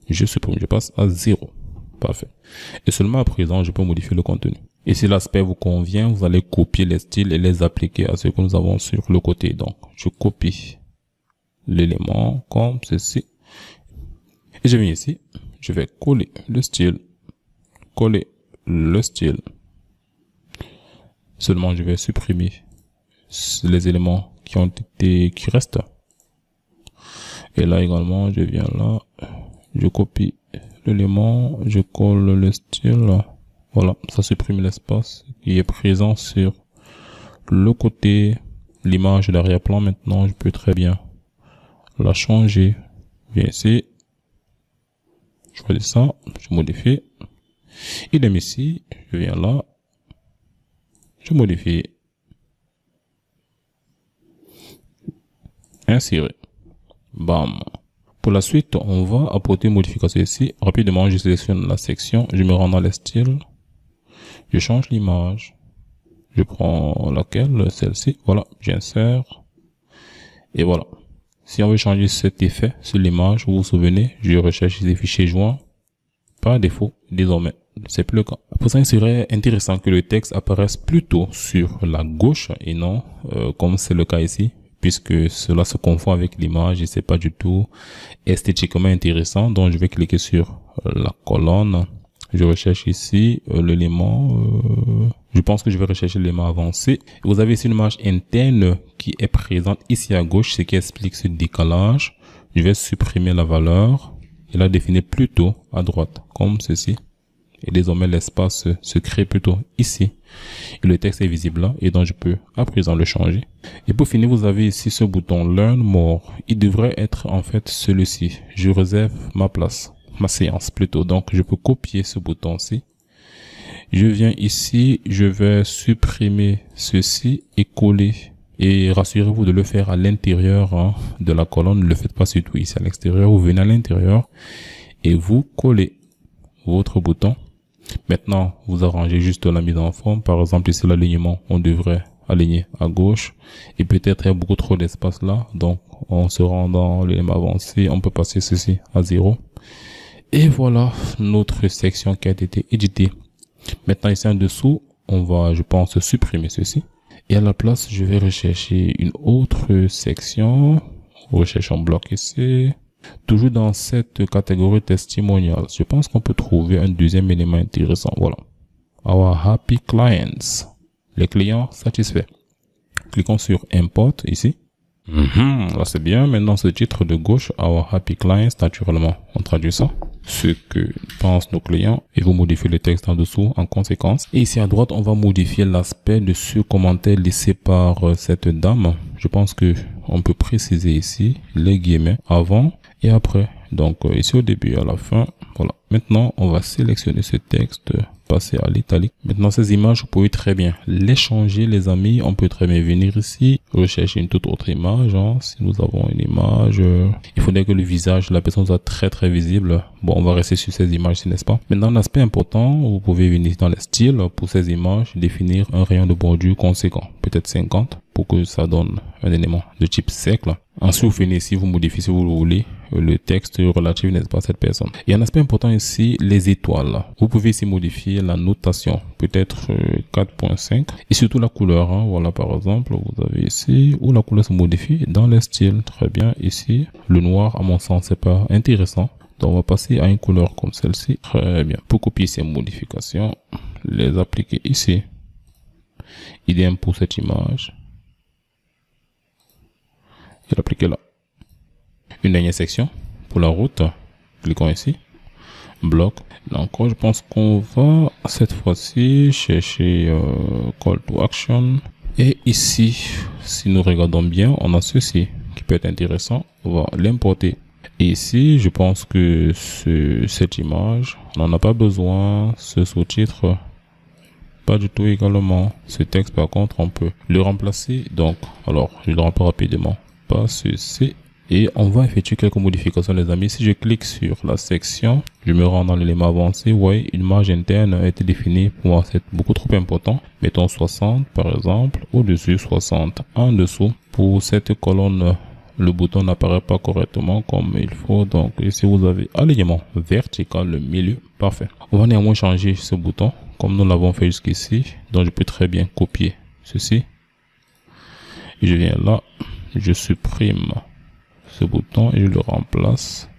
je supprime, je passe à 0. Parfait. Et seulement à présent, je peux modifier le contenu. Et si l'aspect vous convient, vous allez copier les styles et les appliquer à ce que nous avons sur le côté. Donc, je copie l'élément comme ceci. Et je viens ici, je vais coller le style. Coller le style. Seulement, je vais supprimer les éléments qui restent. Et là également, je viens là, je copie l'élément, je colle le style. Voilà, ça supprime l'espace qui est présent sur le côté l'image d'arrière-plan maintenant, je peux très bien la changer. Je viens ici, je choisis ça, je modifie. Il est ici, je viens là, je modifie. Insérer. Bam. Pour la suite, on va apporter une modification ici. Rapidement, je sélectionne la section, je me rends dans les styles, je change l'image, je prends laquelle, celle-ci, voilà, j'insère, et voilà. Si on veut changer cet effet sur l'image, vous vous souvenez, je recherche les fichiers joints, par défaut, désormais, c'est plus le cas. Pour ça, il serait intéressant que le texte apparaisse plutôt sur la gauche et non comme c'est le cas ici, puisque cela se confond avec l'image et c'est pas du tout esthétiquement intéressant. Donc, je vais cliquer sur la colonne. Je recherche ici l'élément, je pense que je vais rechercher l'élément avancé. Vous avez ici une image interne qui est présente ici à gauche, ce qui explique ce décalage. Je vais supprimer la valeur et la définir plutôt à droite, comme ceci. Et désormais, l'espace se crée plutôt ici. Et le texte est visible là, et donc je peux à présent le changer. Et pour finir, vous avez ici ce bouton Learn More. Il devrait être en fait celui-ci. Je réserve ma place, ma séance plutôt. Donc, je peux copier ce bouton-ci. Je viens ici, je vais supprimer ceci et coller. Et rassurez-vous de le faire à l'intérieur de la colonne. Ne le faites pas surtout ici à l'extérieur. Vous venez à l'intérieur et vous collez votre bouton. Maintenant, vous arrangez juste la mise en forme. Par exemple, ici, l'alignement, on devrait aligner à gauche. Et peut-être il y a beaucoup trop d'espace là. Donc, on se rend dans l'élément avancé. On peut passer ceci à 0. Et voilà notre section qui a été éditée. Maintenant, ici en dessous, on va, je pense, supprimer ceci. Et à la place, je vais rechercher une autre section. Recherche en bloc ici. Toujours dans cette catégorie testimonials, je pense qu'on peut trouver un deuxième élément intéressant. Voilà. Our happy clients. Les clients satisfaits. Cliquons sur Import ici. Là c'est bien. Maintenant ce titre de gauche, Our happy clients, naturellement, on traduit ça. Ce que pensent nos clients et vous modifiez le texte en dessous en conséquence. Et ici à droite, on va modifier l'aspect de ce commentaire laissé par cette dame. Je pense que on peut préciser ici les guillemets avant et après. Donc ici au début et à la fin. Voilà. Maintenant, on va sélectionner ce texte, passer à l'italique. Maintenant, ces images, vous pouvez très bien les changer, les amis. On peut très bien venir ici, rechercher une toute autre image. Si nous avons une image, il faudrait que le visage de la personne soit très très visible. Bon, on va rester sur ces images, n'est-ce pas? Maintenant, l'aspect important, vous pouvez venir dans les styles pour ces images, définir un rayon de bordure conséquent, peut-être 50, pour que ça donne un élément de type cercle. Ensuite, vous venez ici, vous modifiez si vous le voulez le texte relatif, n'est-ce pas, à cette personne. Et un aspect important ici, les étoiles. Vous pouvez ici modifier la notation, peut-être 4.5 et surtout la couleur. Voilà, par exemple, vous avez ici où la couleur se modifie dans les styles. Très bien. Ici, le noir, à mon sens, c'est pas intéressant. Donc, on va passer à une couleur comme celle-ci. Très bien. Pour copier ces modifications, les appliquer ici. Idem pour cette image. Et l'appliquer là. Une dernière section pour la route. Cliquons ici. Bloc. Là encore, je pense qu'on va cette fois-ci chercher Call to Action. Et ici, si nous regardons bien, on a ceci qui peut être intéressant. On va l'importer. Et ici, je pense que cette image, on n'en a pas besoin. Ce sous-titre, pas du tout également. Ce texte, par contre, on peut le remplacer. Donc, alors, je le remplace rapidement. Pas ceci. Et on va effectuer quelques modifications, les amis. Si je clique sur la section, je me rends dans l'élément avancé. Vous voyez, une marge interne a été définie. Pour moi, c'est beaucoup trop important. Mettons 60, par exemple. Au-dessus, 60. En dessous, pour cette colonne, le bouton n'apparaît pas correctement comme il faut. Donc, ici, vous avez alignement vertical, le milieu. Parfait. On va néanmoins changer ce bouton, comme nous l'avons fait jusqu'ici. Donc, je peux très bien copier ceci. Et je viens là. Je supprime ce bouton et je le remplace.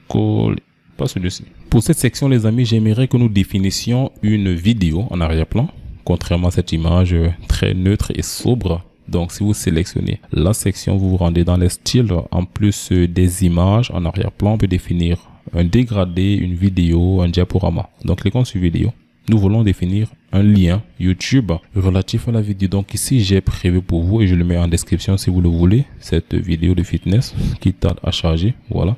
Coller. Pas celui-ci. Pour cette section, les amis, j'aimerais que nous définissions une vidéo en arrière-plan, contrairement à cette image très neutre et sobre. Donc, si vous sélectionnez la section, vous vous rendez dans les styles. En plus des images en arrière-plan, on peut définir un dégradé, une vidéo, un diaporama. Donc, cliquons sur vidéo. nous voulons définir un lien YouTube relatif à la vidéo. Donc ici, j'ai prévu pour vous et je le mets en description si vous le voulez, cette vidéo de fitness qui tarde à charger. Voilà.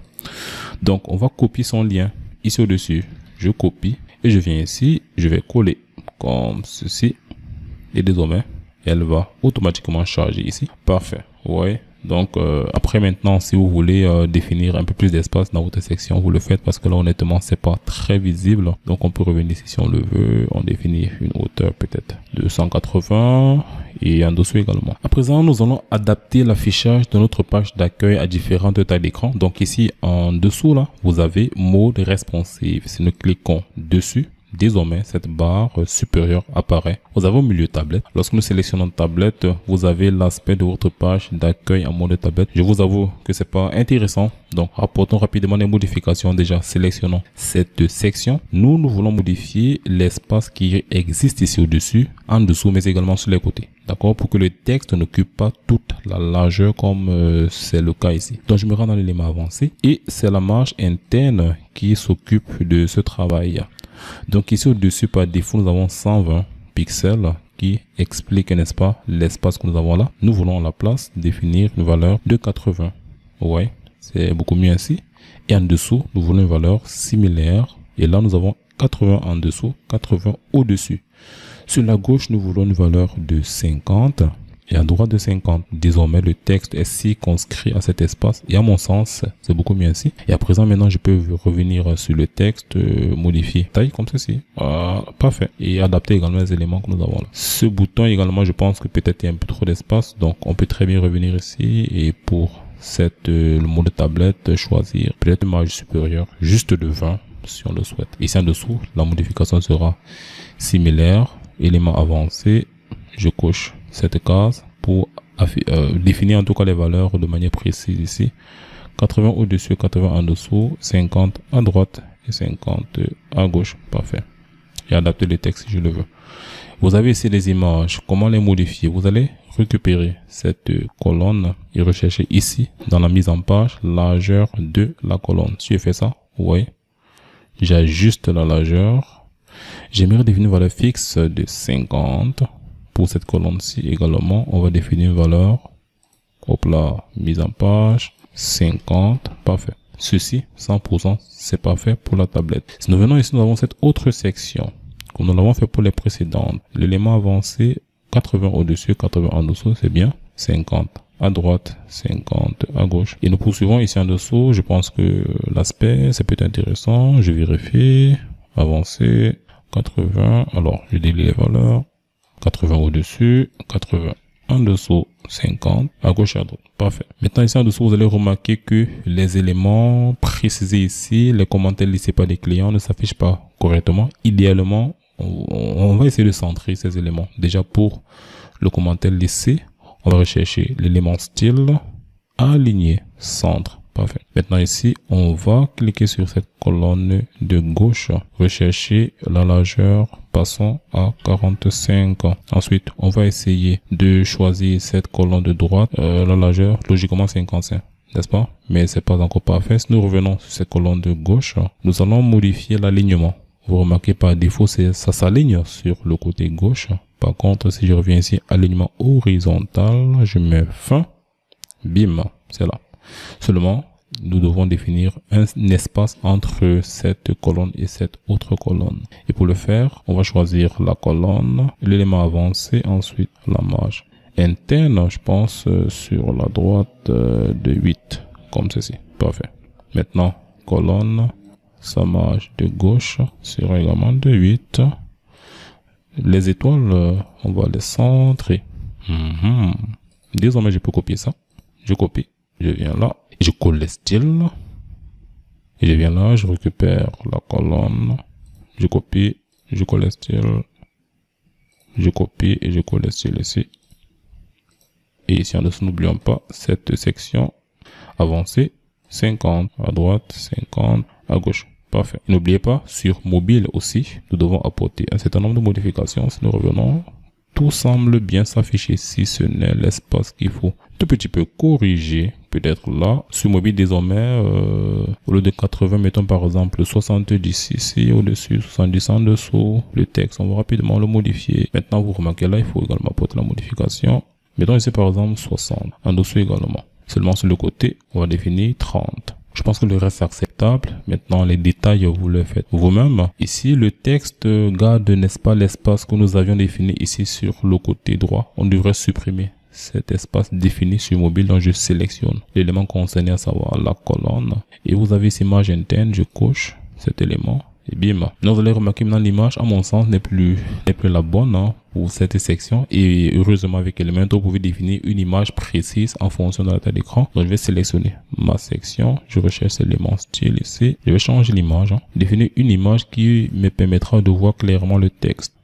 Donc, on va copier son lien ici au-dessus. Je copie et je viens ici, je vais coller comme ceci et désormais, elle va automatiquement charger ici. Parfait. Ouais. Donc après maintenant, si vous voulez définir un peu plus d'espace dans votre section, vous le faites parce que là honnêtement c'est pas très visible. Donc on peut revenir ici si on le veut, on définit une hauteur peut-être de 180 et en dessous également. À présent, nous allons adapter l'affichage de notre page d'accueil à différentes tailles d'écran. Donc ici en dessous là, vous avez mode responsive. Si nous cliquons dessus, désormais, cette barre supérieure apparaît. Vous avez au milieu tablette. Lorsque nous sélectionnons tablette, vous avez l'aspect de votre page d'accueil en mode tablette. Je vous avoue que c'est pas intéressant. Donc, apportons rapidement les modifications. Déjà, sélectionnons cette section. Nous voulons modifier l'espace qui existe ici au-dessus, en dessous, mais également sur les côtés. D'accord? Pour que le texte n'occupe pas toute la largeur comme c'est le cas ici. Donc, je me rends dans l'élément avancé et c'est la marge interne qui s'occupe de ce travail. Donc ici au-dessus par défaut nous avons 120 pixels qui explique, n'est-ce pas, l'espace que nous avons là. Nous voulons à la place définir une valeur de 80. Ouais, c'est beaucoup mieux ainsi. Et en dessous nous voulons une valeur similaire et là nous avons 80 en dessous, 80 au-dessus. Sur la gauche nous voulons une valeur de 50 et à droite de 50. Désormais, le texte est circonscrit à cet espace et à mon sens, c'est beaucoup mieux ainsi. Et à présent, maintenant, je peux revenir sur le texte, modifier taille comme ceci. Parfait. Et adapter également les éléments que nous avons là. Ce bouton également, je pense que peut-être il y a un peu trop d'espace. Donc, on peut très bien revenir ici et pour le mode tablette, choisir peut-être une marge supérieure, juste de 20 si on le souhaite. Ici en dessous, la modification sera similaire. Élément avancé, je coche cette case pour définir en tout cas les valeurs de manière précise ici. 80 au-dessus, 80 en dessous, 50 à droite et 50 à gauche. Parfait. Et adapter le texte si je le veux. Vous avez ici les images. Comment les modifier? Vous allez récupérer cette colonne et rechercher ici dans la mise en page largeur de la colonne. Si je fais ça, vous voyez, j'ajuste la largeur. J'aimerais définir une valeur fixe de 50. Pour cette colonne-ci également, on va définir une valeur, hop là, mise en page, 50, parfait. Ceci, 100%, c'est parfait pour la tablette. Si nous venons ici, nous avons cette autre section, comme nous l'avons fait pour les précédentes. L'élément avancé, 80 au-dessus, 80 en dessous, c'est bien, 50 à droite, 50 à gauche. Et nous poursuivons ici en dessous, je pense que l'aspect, c'est peut-être intéressant, je vérifie, avancer, 80, alors je délie les valeurs. 80 au-dessus, 80 en dessous, 50 à gauche et à droite. Parfait. Maintenant ici en dessous, vous allez remarquer que les éléments précisés ici, les commentaires laissés par les clients ne s'affichent pas correctement. Idéalement, on va essayer de centrer ces éléments. Déjà pour le commentaire laissé, on va rechercher l'élément style, aligner, centre. Parfait. Maintenant ici, on va cliquer sur cette colonne de gauche, rechercher la largeur, passons à 45. Ensuite, on va essayer de choisir cette colonne de droite, la largeur, logiquement 55, n'est-ce pas? Mais c'est pas encore parfait. Si nous revenons sur cette colonne de gauche, nous allons modifier l'alignement. Vous remarquez par défaut, ça s'aligne sur le côté gauche. Par contre, si je reviens ici, alignement horizontal, je mets fin, bim, c'est là. Seulement, nous devons définir un espace entre cette colonne et cette autre colonne. Et pour le faire, on va choisir la colonne, l'élément avancé, ensuite la marge interne, je pense, sur la droite de 8, comme ceci. Parfait. Maintenant, colonne, sa marge de gauche sera également de 8. Les étoiles, on va les centrer. Désormais, je peux copier ça. Je copie. Je viens là, je colle les styles, et je viens là, je récupère la colonne, je copie, je colle les styles, je copie et je colle les styles ici. Et ici en dessous, n'oublions pas cette section avancée, 50 à droite, 50 à gauche. Parfait. N'oubliez pas, sur mobile aussi, nous devons apporter un certain nombre de modifications. Si nous revenons, tout semble bien s'afficher si ce n'est l'espace qu'il faut tout petit peu corriger peut-être là. Sur mobile, désormais, au lieu de 80, mettons par exemple 70 ici, au-dessus, 70 en dessous. Le texte, on va rapidement le modifier. Maintenant, vous remarquez là, il faut également apporter la modification. Mettons ici par exemple 60, en dessous également. Seulement sur le côté, on va définir 30. Je pense que le reste est acceptable. Maintenant, les détails, vous le faites vous-même. Ici, le texte garde, n'est-ce pas, l'espace que nous avions défini ici sur le côté droit. On devrait supprimer cet espace défini sur mobile. Donc, je sélectionne l'élément concerné, à savoir la colonne. Et vous avez ici image interne. Je coche cet élément. Et bim. Donc, vous allez remarquer maintenant l'image, à mon sens, n'est plus la bonne pour cette section. Et heureusement, avec Elementor, vous pouvez définir une image précise en fonction de la taille d'écran. Donc, je vais sélectionner ma section. Je recherche l'élément style ici. Je vais changer l'image. Définir une image qui me permettra de voir clairement le texte.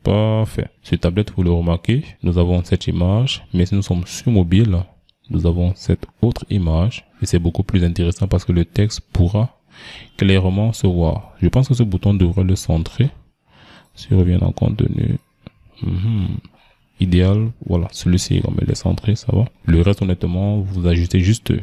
Parfait. Sur tablette, vous le remarquez, nous avons cette image. Mais si nous sommes sur mobile, nous avons cette autre image. Et c'est beaucoup plus intéressant parce que le texte pourra clairement se voir. Je pense que ce bouton devrait le centrer. Si je reviens dans le contenu, idéal, voilà, celui-ci, on met le centré, ça va. Le reste, honnêtement, vous ajustez juste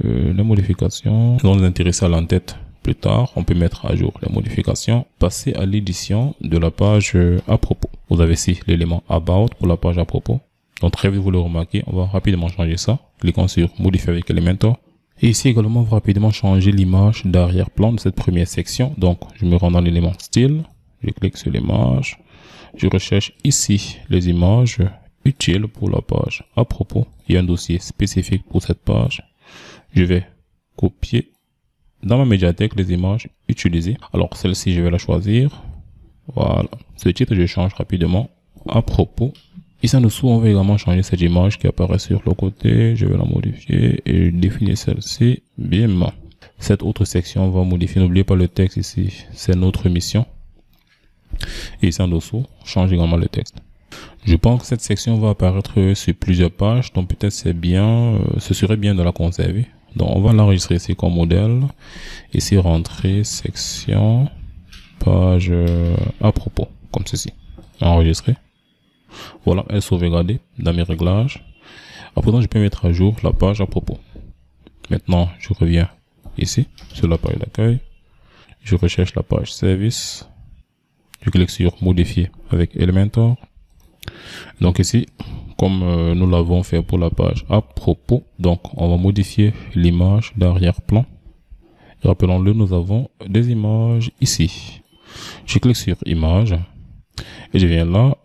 les modifications. Si on nous intéresse à l'entête plus tard, on peut mettre à jour les modifications. Passer à l'édition de la page à propos. Vous avez ici l'élément About pour la page à propos. Donc très vite, vous le remarquez, on va rapidement changer ça. Cliquons sur Modifier avec Elementor. Et ici également, on va rapidement changer l'image d'arrière-plan de cette première section. Donc, je me rends dans l'élément style. Je clique sur l'image. Je recherche ici les images utiles pour la page à propos. Il y a un dossier spécifique pour cette page. Je vais copier dans ma médiathèque les images utilisées. Alors, celle-ci, je vais la choisir. Voilà. Ce titre, je change rapidement à propos. Ici en dessous, on va également changer cette image qui apparaît sur le côté. Je vais la modifier et définir celle-ci. Bim. Cette autre section, on va modifier. N'oubliez pas le texte ici. C'est notre mission. Et ici en dessous, change également le texte. Je pense que cette section va apparaître sur plusieurs pages. Donc peut-être c'est bien, ce serait bien de la conserver. Donc on va l'enregistrer ici comme modèle. Ici rentrer, section, page à propos. Comme ceci. Enregistrer. Voilà, elle est sauvegardée dans mes réglages. À présent, je peux mettre à jour la page à propos. Maintenant, je reviens ici, sur la page d'accueil. Je recherche la page service. Je clique sur modifier avec Elementor. Donc ici, comme nous l'avons fait pour la page à propos, donc on va modifier l'image d'arrière-plan. Rappelons-le, nous avons des images ici. Je clique sur image et je viens là.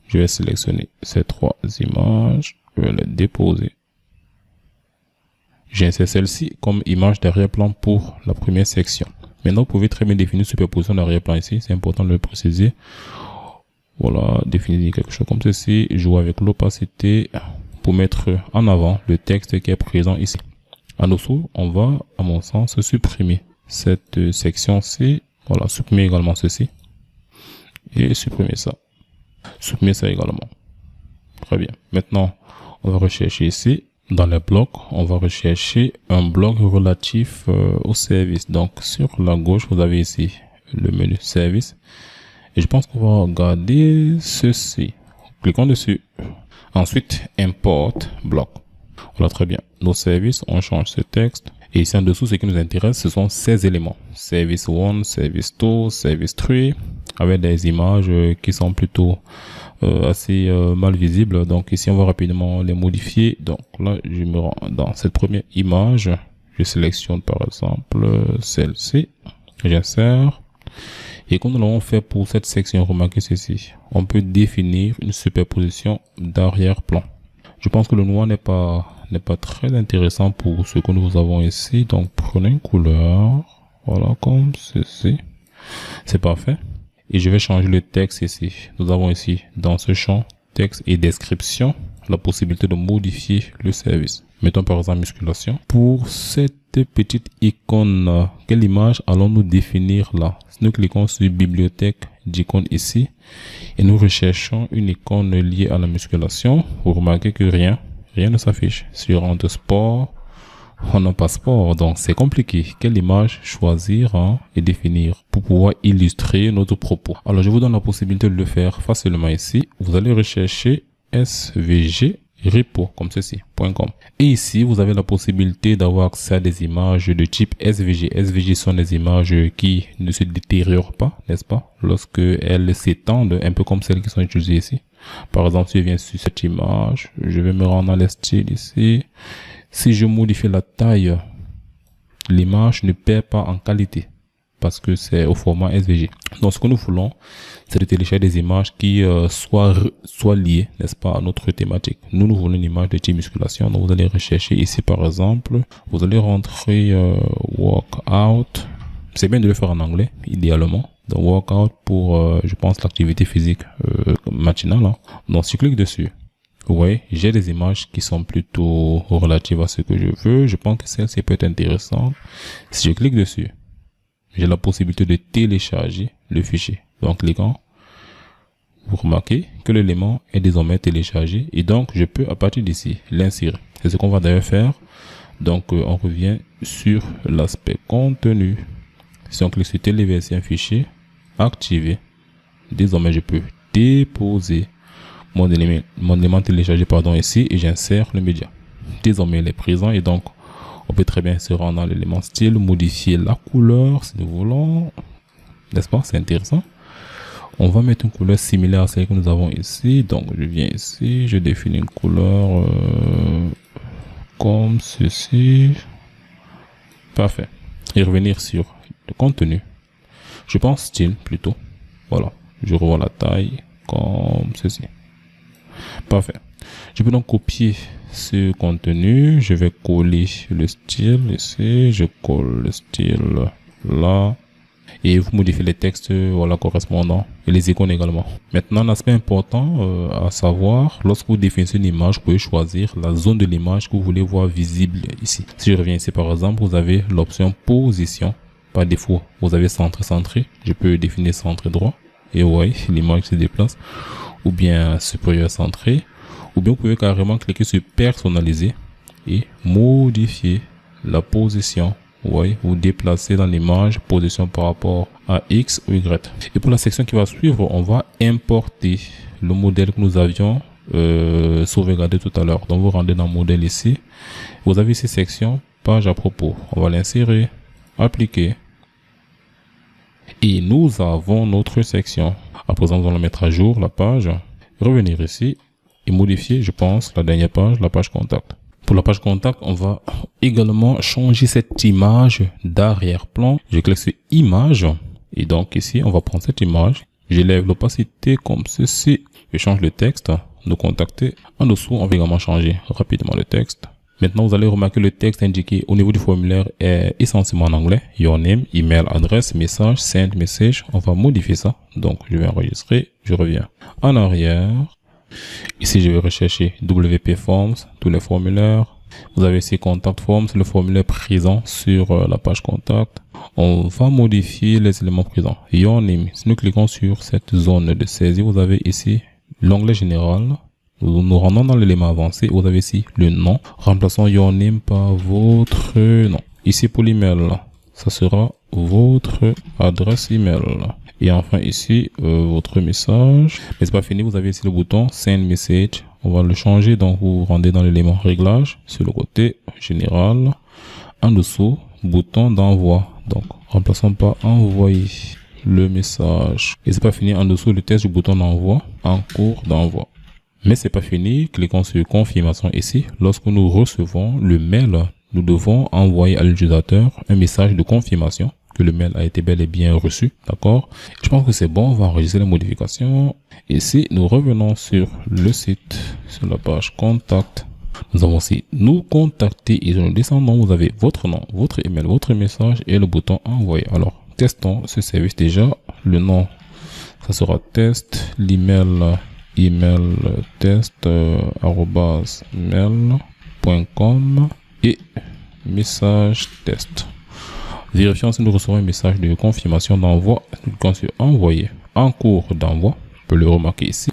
Je vais sélectionner ces trois images, je vais les déposer. J'insère celle-ci comme image d'arrière-plan pour la première section. Maintenant, vous pouvez très bien définir superposition d'arrière-plan ici, c'est important de le préciser. Voilà, définir quelque chose comme ceci, jouer avec l'opacité pour mettre en avant le texte qui est présent ici. En dessous, on va, à mon sens, supprimer cette section-ci. Voilà, supprimer également ceci et supprimer ça. Supprimer ça également. Très bien. Maintenant, on va rechercher ici, dans les blocs, on va rechercher un bloc relatif au service. Donc, sur la gauche, vous avez ici le menu service. Et je pense qu'on va regarder ceci. Cliquons dessus. Ensuite, import bloc. Voilà, très bien. Nos services, on change ce texte. Et ici en dessous, ce qui nous intéresse, ce sont ces éléments. Service 1, Service 2, Service 3, avec des images qui sont plutôt assez mal visibles. Donc ici, on va rapidement les modifier. Donc là, je me rends dans cette première image. Je sélectionne par exemple celle-ci. J'insère. Et comme nous l'avons fait pour cette section, remarquez ceci. On peut définir une superposition d'arrière-plan. Je pense que le noir n'est pas très intéressant pour ce que nous avons ici. Donc prenez une couleur, voilà, comme ceci. C'est parfait. Et je vais changer le texte ici. Nous avons ici dans ce champ texte et description la possibilité de modifier le service. Mettons par exemple musculation. Pour cette petite icône, quelle image allons-nous définir là? Nous cliquons sur bibliothèque d'icônes ici et nous recherchons une icône liée à la musculation. Vous remarquez que rien ne s'affiche. Si je rentre sport, on n'a pas sport, donc c'est compliqué. Quelle image choisir et définir pour pouvoir illustrer notre propos? Alors je vous donne la possibilité de le faire facilement ici. Vous allez rechercher SVG repo comme ceci, .com. Et ici, vous avez la possibilité d'avoir accès à des images de type SVG. SVG sont des images qui ne se détériorent pas, n'est-ce pas, lorsque elles s'étendent, un peu comme celles qui sont utilisées ici. Par exemple, si je viens sur cette image, je vais me rendre dans les styles ici. Si je modifie la taille, l'image ne perd pas en qualité parce que c'est au format SVG. Donc, ce que nous voulons, c'est de télécharger des images qui soient liées, n'est-ce pas, à notre thématique. Nous voulons une image de type musculation. Donc, vous allez rechercher ici, par exemple, vous allez rentrer workout. C'est bien de le faire en anglais, idéalement. Donc, workout pour, je pense, l'activité physique matinale. Hein. Donc, si je clique dessus, vous voyez, j'ai des images qui sont plutôt relatives à ce que je veux. Je pense que celle-ci peut être intéressante. Si je clique dessus, j'ai la possibilité de télécharger le fichier. Donc, en cliquant, vous remarquez que l'élément est désormais téléchargé et donc je peux à partir d'ici l'insérer. C'est ce qu'on va d'ailleurs faire. Donc, on revient sur l'aspect contenu. Si on clique sur téléverser un fichier, activer, désormais je peux déposer mon élément téléchargé ici et j'insère le média. Désormais il est présent et donc on peut très bien se rendre dans l'élément style, modifier la couleur si nous voulons, n'est-ce pas, c'est intéressant. On va mettre une couleur similaire à celle que nous avons ici. Donc je viens ici, je définis une couleur comme ceci. Parfait. Et revenir sur le contenu. Je pense style plutôt. Voilà. Je revois la taille comme ceci. Parfait. Je peux donc copier ce contenu. Je vais coller le style ici. Je colle le style là. Et vous modifiez les textes correspondants et les icônes également. Maintenant, l'aspect important à savoir, lorsque vous définissez une image, vous pouvez choisir la zone de l'image que vous voulez voir visible ici. Si je reviens ici par exemple, vous avez l'option position. Par défaut, vous avez centré. Je peux définir centré droit. Et vous voyez, l'image se déplace. Ou bien supérieur centré. Ou bien vous pouvez carrément cliquer sur personnaliser et modifier la position. Vous voyez, vous déplacez dans l'image, position par rapport à X ou Y. Et pour la section qui va suivre, on va importer le modèle que nous avions sauvegardé tout à l'heure. Donc vous rendez dans modèle ici. Vous avez ici section, page à propos. On va l'insérer, appliquer. Et nous avons notre section. À présent, nous allons mettre à jour la page. Revenir ici et modifier, je pense, la dernière page, la page contact. Pour la page contact, on va également changer cette image d'arrière-plan. Je clique sur image. Et donc ici, on va prendre cette image. J'élève l'opacité comme ceci. Je change le texte. Nous contacter. En dessous, on va également changer rapidement le texte. Maintenant, vous allez remarquer le texte indiqué au niveau du formulaire est essentiellement en anglais. Your name, email, adresse, message, send message. On va modifier ça. Donc, je vais enregistrer. Je reviens en arrière. Ici, je vais rechercher WP Forms, tous les formulaires. Vous avez ici Contact Forms, le formulaire présent sur la page Contact. On va modifier les éléments présents. Your name. Si nous cliquons sur cette zone de saisie, vous avez ici l'onglet général. Nous rendons dans l'élément avancé. Vous avez ici le nom. Remplaçons Your name par votre nom. Ici pour l'email, ça sera votre adresse email. Et enfin ici, votre message. Mais c'est pas fini, vous avez ici le bouton Send Message. On va le changer, donc vous rendez dans l'élément réglage sur le côté général. En dessous, bouton d'envoi. Donc, remplaçons par envoyer le message. Et c'est pas fini, en dessous le test du bouton d'envoi en cours d'envoi. Mais c'est pas fini, cliquons sur confirmation ici. Lorsque nous recevons le mail, nous devons envoyer à l'utilisateur un message de confirmation que le mail a été bel et bien reçu, d'accord? Je pense que c'est bon, on va enregistrer les modifications. Ici, nous revenons sur le site, sur la page contact. Nous avons aussi nous contacter et nous descendons, vous avez votre nom, votre email, votre message et le bouton envoyer. Alors, testons ce service déjà. Le nom, ça sera test, l'email, email test @mail.com et message test. Vérifions si nous recevons un message de confirmation d'envoi. Cliquons sur envoyer en cours d'envoi. On peut le remarquer ici.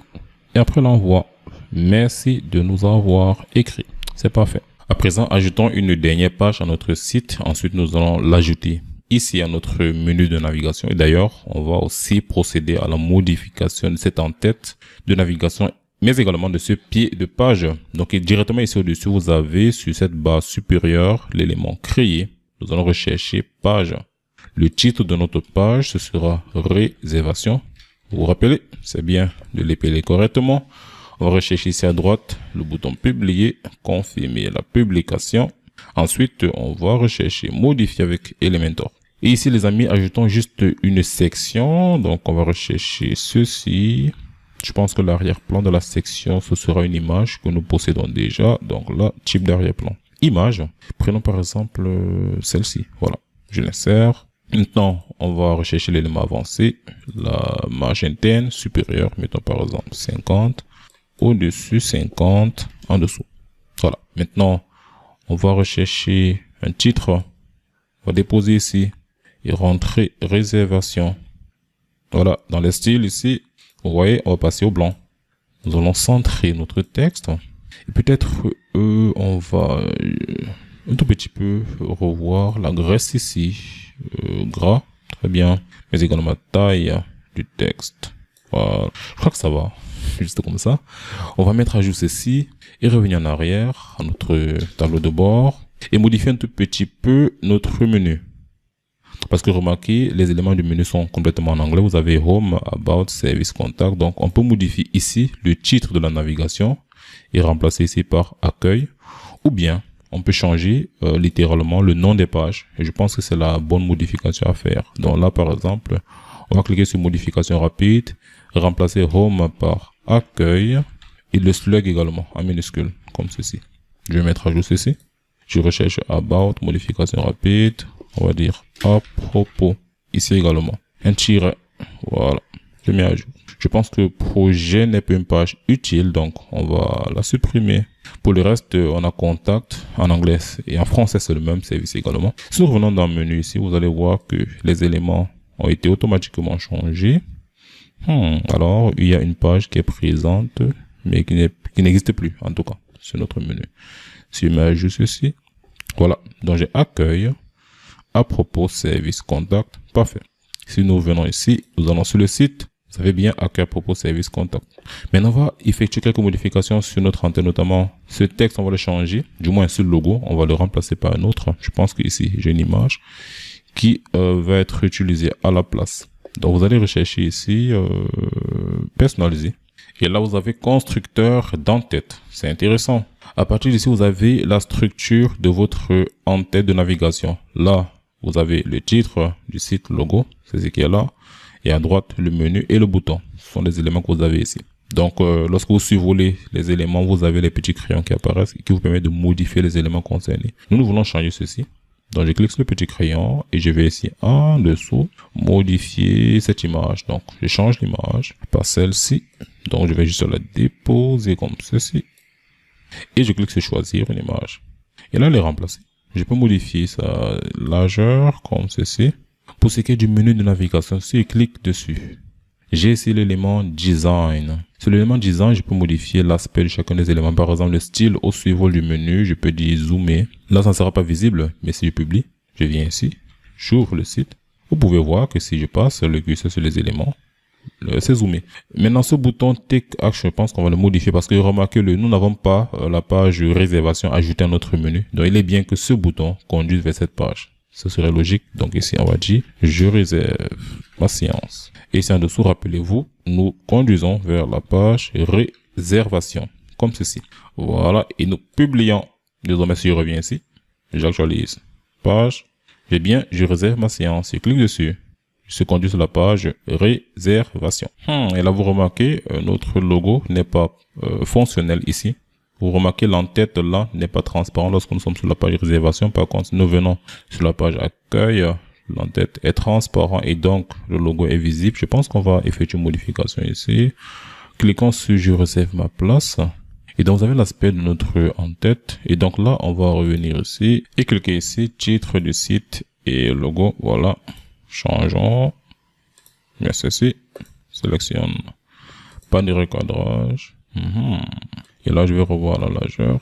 Et après l'envoi, merci de nous avoir écrit. C'est parfait. À présent, ajoutons une dernière page à notre site. Ensuite, nous allons l'ajouter ici à notre menu de navigation. Et d'ailleurs, on va aussi procéder à la modification de cette en-tête de navigation mais également de ce pied de page. Donc directement ici au-dessus, vous avez sur cette barre supérieure l'élément créé. Nous allons rechercher page. Le titre de notre page, ce sera réservation. Vous vous rappelez, c'est bien de l'épeler correctement. On va rechercher ici à droite le bouton publier, confirmer la publication. Ensuite, on va rechercher modifier avec Elementor. Et ici, les amis, ajoutons juste une section. Donc, on va rechercher ceci. Je pense que l'arrière-plan de la section, ce sera une image que nous possédons déjà. Donc là, type d'arrière-plan. Image. Prenons par exemple celle-ci. Voilà. Je l'insère. Maintenant, on va rechercher l'élément avancé. La marge interne supérieure. Mettons par exemple 50. Au-dessus, 50. En dessous. Voilà. Maintenant, on va rechercher un titre. On va déposer ici. Et rentrer réservation. Voilà. Dans les styles ici. Vous voyez, on va passer au blanc. Nous allons centrer notre texte. Et peut-être on va un tout petit peu revoir la graisse ici. Gras, très bien. Mais également la taille du texte. Voilà. Je crois que ça va. Juste comme ça. On va mettre à jour ceci et revenir en arrière à notre tableau de bord. Et modifier un tout petit peu notre menu. Parce que remarquez, les éléments du menu sont complètement en anglais. Vous avez Home, About, Service, Contact. Donc, on peut modifier ici le titre de la navigation et remplacer ici par Accueil. Ou bien, on peut changer littéralement le nom des pages. Et je pense que c'est la bonne modification à faire. Donc là, par exemple, on va cliquer sur Modification rapide, remplacer Home par Accueil et le slug également en minuscule, comme ceci. Je vais mettre à jour ceci. Je recherche About, Modification rapide. On va dire à propos. Ici également. Un tiret. Voilà. Je mets à jour. Je pense que projet n'est pas une page utile. Donc, on va la supprimer. Pour le reste, on a contact en anglais et en français, c'est le même service également. Si nous revenons dans le menu ici, vous allez voir que les éléments ont été automatiquement changés. Alors, il y a une page qui est présente, mais qui n'existe plus, en tout cas, sur notre menu. Si je mets à jour ceci. Voilà. Donc, j'ai accueil. À propos, service, contact, parfait. Si nous venons ici, nous allons sur le site, vous avez bien accueil à propos, service, contact. Maintenant, on va effectuer quelques modifications sur notre antenne, notamment ce texte, on va le changer, du moins sur le logo, on va le remplacer par un autre. Je pense qu'ici, j'ai une image qui va être utilisée à la place. Donc, vous allez rechercher ici, personnaliser. Et là, vous avez constructeur d'entête. C'est intéressant. À partir d'ici, vous avez la structure de votre entête de navigation. Là, vous avez le titre du site logo, c'est ce qui est là. Et à droite, le menu et le bouton. Ce sont les éléments que vous avez ici. Donc, lorsque vous survolez les éléments, vous avez les petits crayons qui apparaissent et qui vous permettent de modifier les éléments concernés. Nous voulons changer ceci. Donc, je clique sur le petit crayon et je vais ici en dessous modifier cette image. Donc, je change l'image par celle-ci. Donc, je vais juste la déposer comme ceci. Et je clique sur choisir une image. Et là, les remplacer. Je peux modifier sa largeur comme ceci. Pour ce qui est du menu de navigation, si je clique dessus, j'ai ici l'élément design. Sur l'élément design, je peux modifier l'aspect de chacun des éléments. Par exemple, le style au suivant du menu, je peux dire zoomer. Là, ça ne sera pas visible, mais si je publie, je viens ici, j'ouvre le site. Vous pouvez voir que si je passe le curseur sur les éléments, c'est zoomé. Maintenant, ce bouton Take Action, je pense qu'on va le modifier parce que remarquez-le, nous n'avons pas la page réservation ajoutée à notre menu. Donc, il est bien que ce bouton conduise vers cette page. Ce serait logique. Donc, ici, on va dire, je réserve ma séance. Et ici en dessous, rappelez-vous, nous conduisons vers la page réservation. Comme ceci. Voilà. Et nous publions. Désormais, si je reviens ici, j'actualise. Page. Eh bien, je réserve ma séance. Je clique dessus. Je se conduis sur la page réservation. Et là, vous remarquez, notre logo n'est pas fonctionnel ici. Vous remarquez, l'entête là n'est pas transparent lorsque nous sommes sur la page réservation. Par contre, si nous venons sur la page accueil, l'entête est transparent et donc le logo est visible. Je pense qu'on va effectuer une modification ici. Cliquons sur je réserve ma place. Et donc, vous avez l'aspect de notre en-tête. Et donc là, on va revenir ici et cliquer ici, titre du site et logo. Voilà. Changeons. Bien ceci. Sélectionne. Pas de recadrage. Et là, je vais revoir la largeur.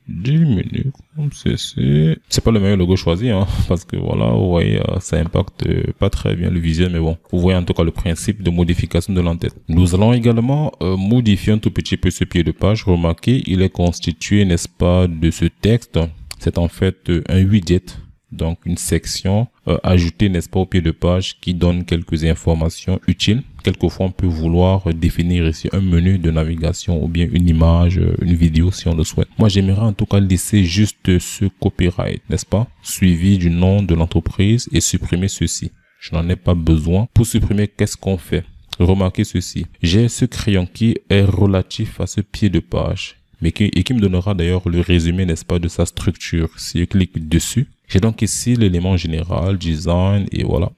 diminuer comme ceci. C'est pas le meilleur logo choisi, hein, parce que voilà, vous voyez, ça impacte pas très bien le visuel, mais bon, vous voyez en tout cas le principe de modification de l'entête. Nous allons également modifier un tout petit peu ce pied de page. Remarquez, il est constitué, n'est-ce pas, de ce texte. C'est en fait un widget. Donc une section ajoutée, n'est-ce pas, au pied de page qui donne quelques informations utiles. Quelquefois, on peut vouloir définir ici un menu de navigation ou bien une image, une vidéo si on le souhaite. Moi, j'aimerais en tout cas laisser juste ce copyright, n'est-ce pas, suivi du nom de l'entreprise et supprimer ceci. Je n'en ai pas besoin. Pour supprimer, qu'est-ce qu'on fait? Remarquez ceci. J'ai ce crayon qui est relatif à ce pied de page, mais qui me donnera d'ailleurs le résumé, n'est-ce pas, de sa structure. Si je clique dessus, j'ai donc ici l'élément général, design et voilà.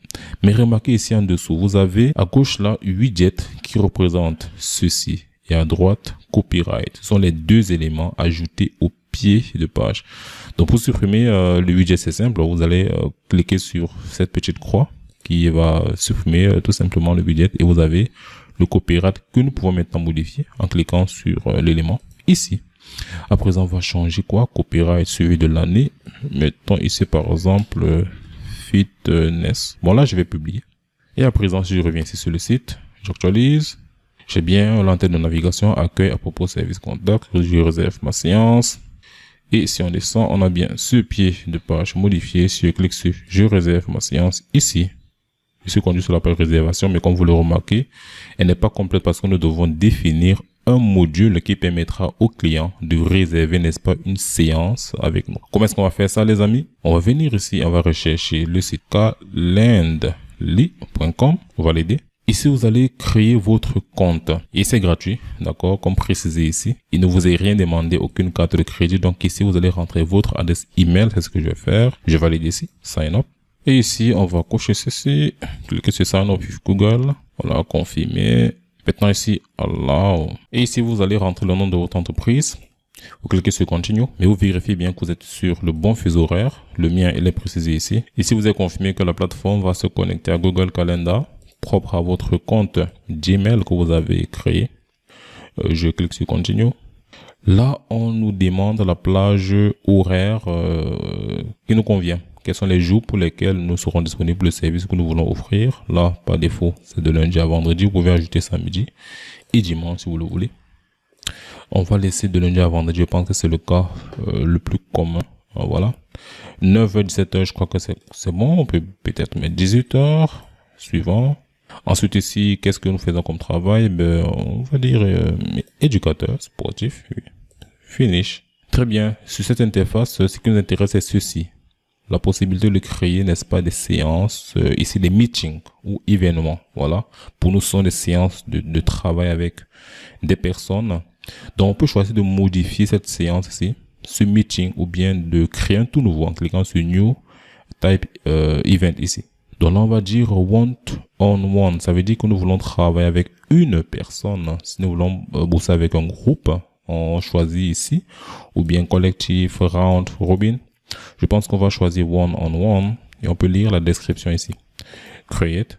Mais remarquez ici en dessous, vous avez à gauche là, widget qui représente ceci et à droite, copyright. Ce sont les deux éléments ajoutés au pied de page. Donc pour supprimer le widget, c'est simple. Vous allez cliquer sur cette petite croix qui va supprimer tout simplement le widget et vous avez le copyright que nous pouvons maintenant modifier en cliquant sur l'élément ici. À présent, on va changer quoi? Copyright suivi de l'année. Mettons ici par exemple fitness. Bon là, je vais publier. Et à présent, si je reviens ici sur le site, j'actualise. J'ai bien l'antenne de navigation, accueil à propos service contact. Je réserve ma séance. Et si on descend, on a bien ce pied de page modifié. Si je clique sur je réserve ma séance ici, je suis conduit sur la page réservation, mais comme vous le remarquez, elle n'est pas complète parce que nous devons définir un module qui permettra au client de réserver, n'est-ce pas, une séance avec nous. Comment est-ce qu'on va faire ça, les amis? On va venir ici, on va rechercher le site calendly.com, on va l'aider. Ici, vous allez créer votre compte et c'est gratuit, d'accord, comme précisé ici. Il ne vous est rien demandé, aucune carte de crédit. Donc ici, vous allez rentrer votre adresse email, c'est ce que je vais faire. Je valide ici, sign up. Et ici, on va cocher ceci, cliquer sur sign up with Google, voilà, confirmer. Maintenant ici, allow. Et ici, vous allez rentrer le nom de votre entreprise. Vous cliquez sur continue, mais vous vérifiez bien que vous êtes sur le bon fuseau horaire. Le mien, il est précisé ici. Ici, vous avez confirmé que la plateforme va se connecter à Google Calendar, propre à votre compte Gmail que vous avez créé. Je clique sur continue. Là, on nous demande la plage horaire qui nous convient. Quels sont les jours pour lesquels nous serons disponibles le service que nous voulons offrir. Là, par défaut, c'est de lundi à vendredi. Vous pouvez ajouter samedi et dimanche si vous le voulez. On va laisser de lundi à vendredi. Je pense que c'est le cas le plus commun. Voilà. 9h, 17h, je crois que c'est bon. On peut peut-être mettre 18h. Suivant. Ensuite ici, qu'est-ce que nous faisons comme travail? Ben, on va dire éducateur sportif. Finish. Très bien. Sur cette interface, ce qui nous intéresse, c'est ceci. La possibilité de créer, n'est-ce pas, des séances, ici des meetings ou événements, voilà. Pour nous, ce sont des séances de travail avec des personnes. Donc, on peut choisir de modifier cette séance ici, ce meeting, ou bien de créer un tout nouveau en cliquant sur New Type Event ici. Donc là, on va dire one-on-one. Ça veut dire que nous voulons travailler avec une personne. Si nous voulons bosser avec un groupe, on choisit ici, ou bien collectif, round, robin. Je pense qu'on va choisir one-on-one et on peut lire la description ici. Create.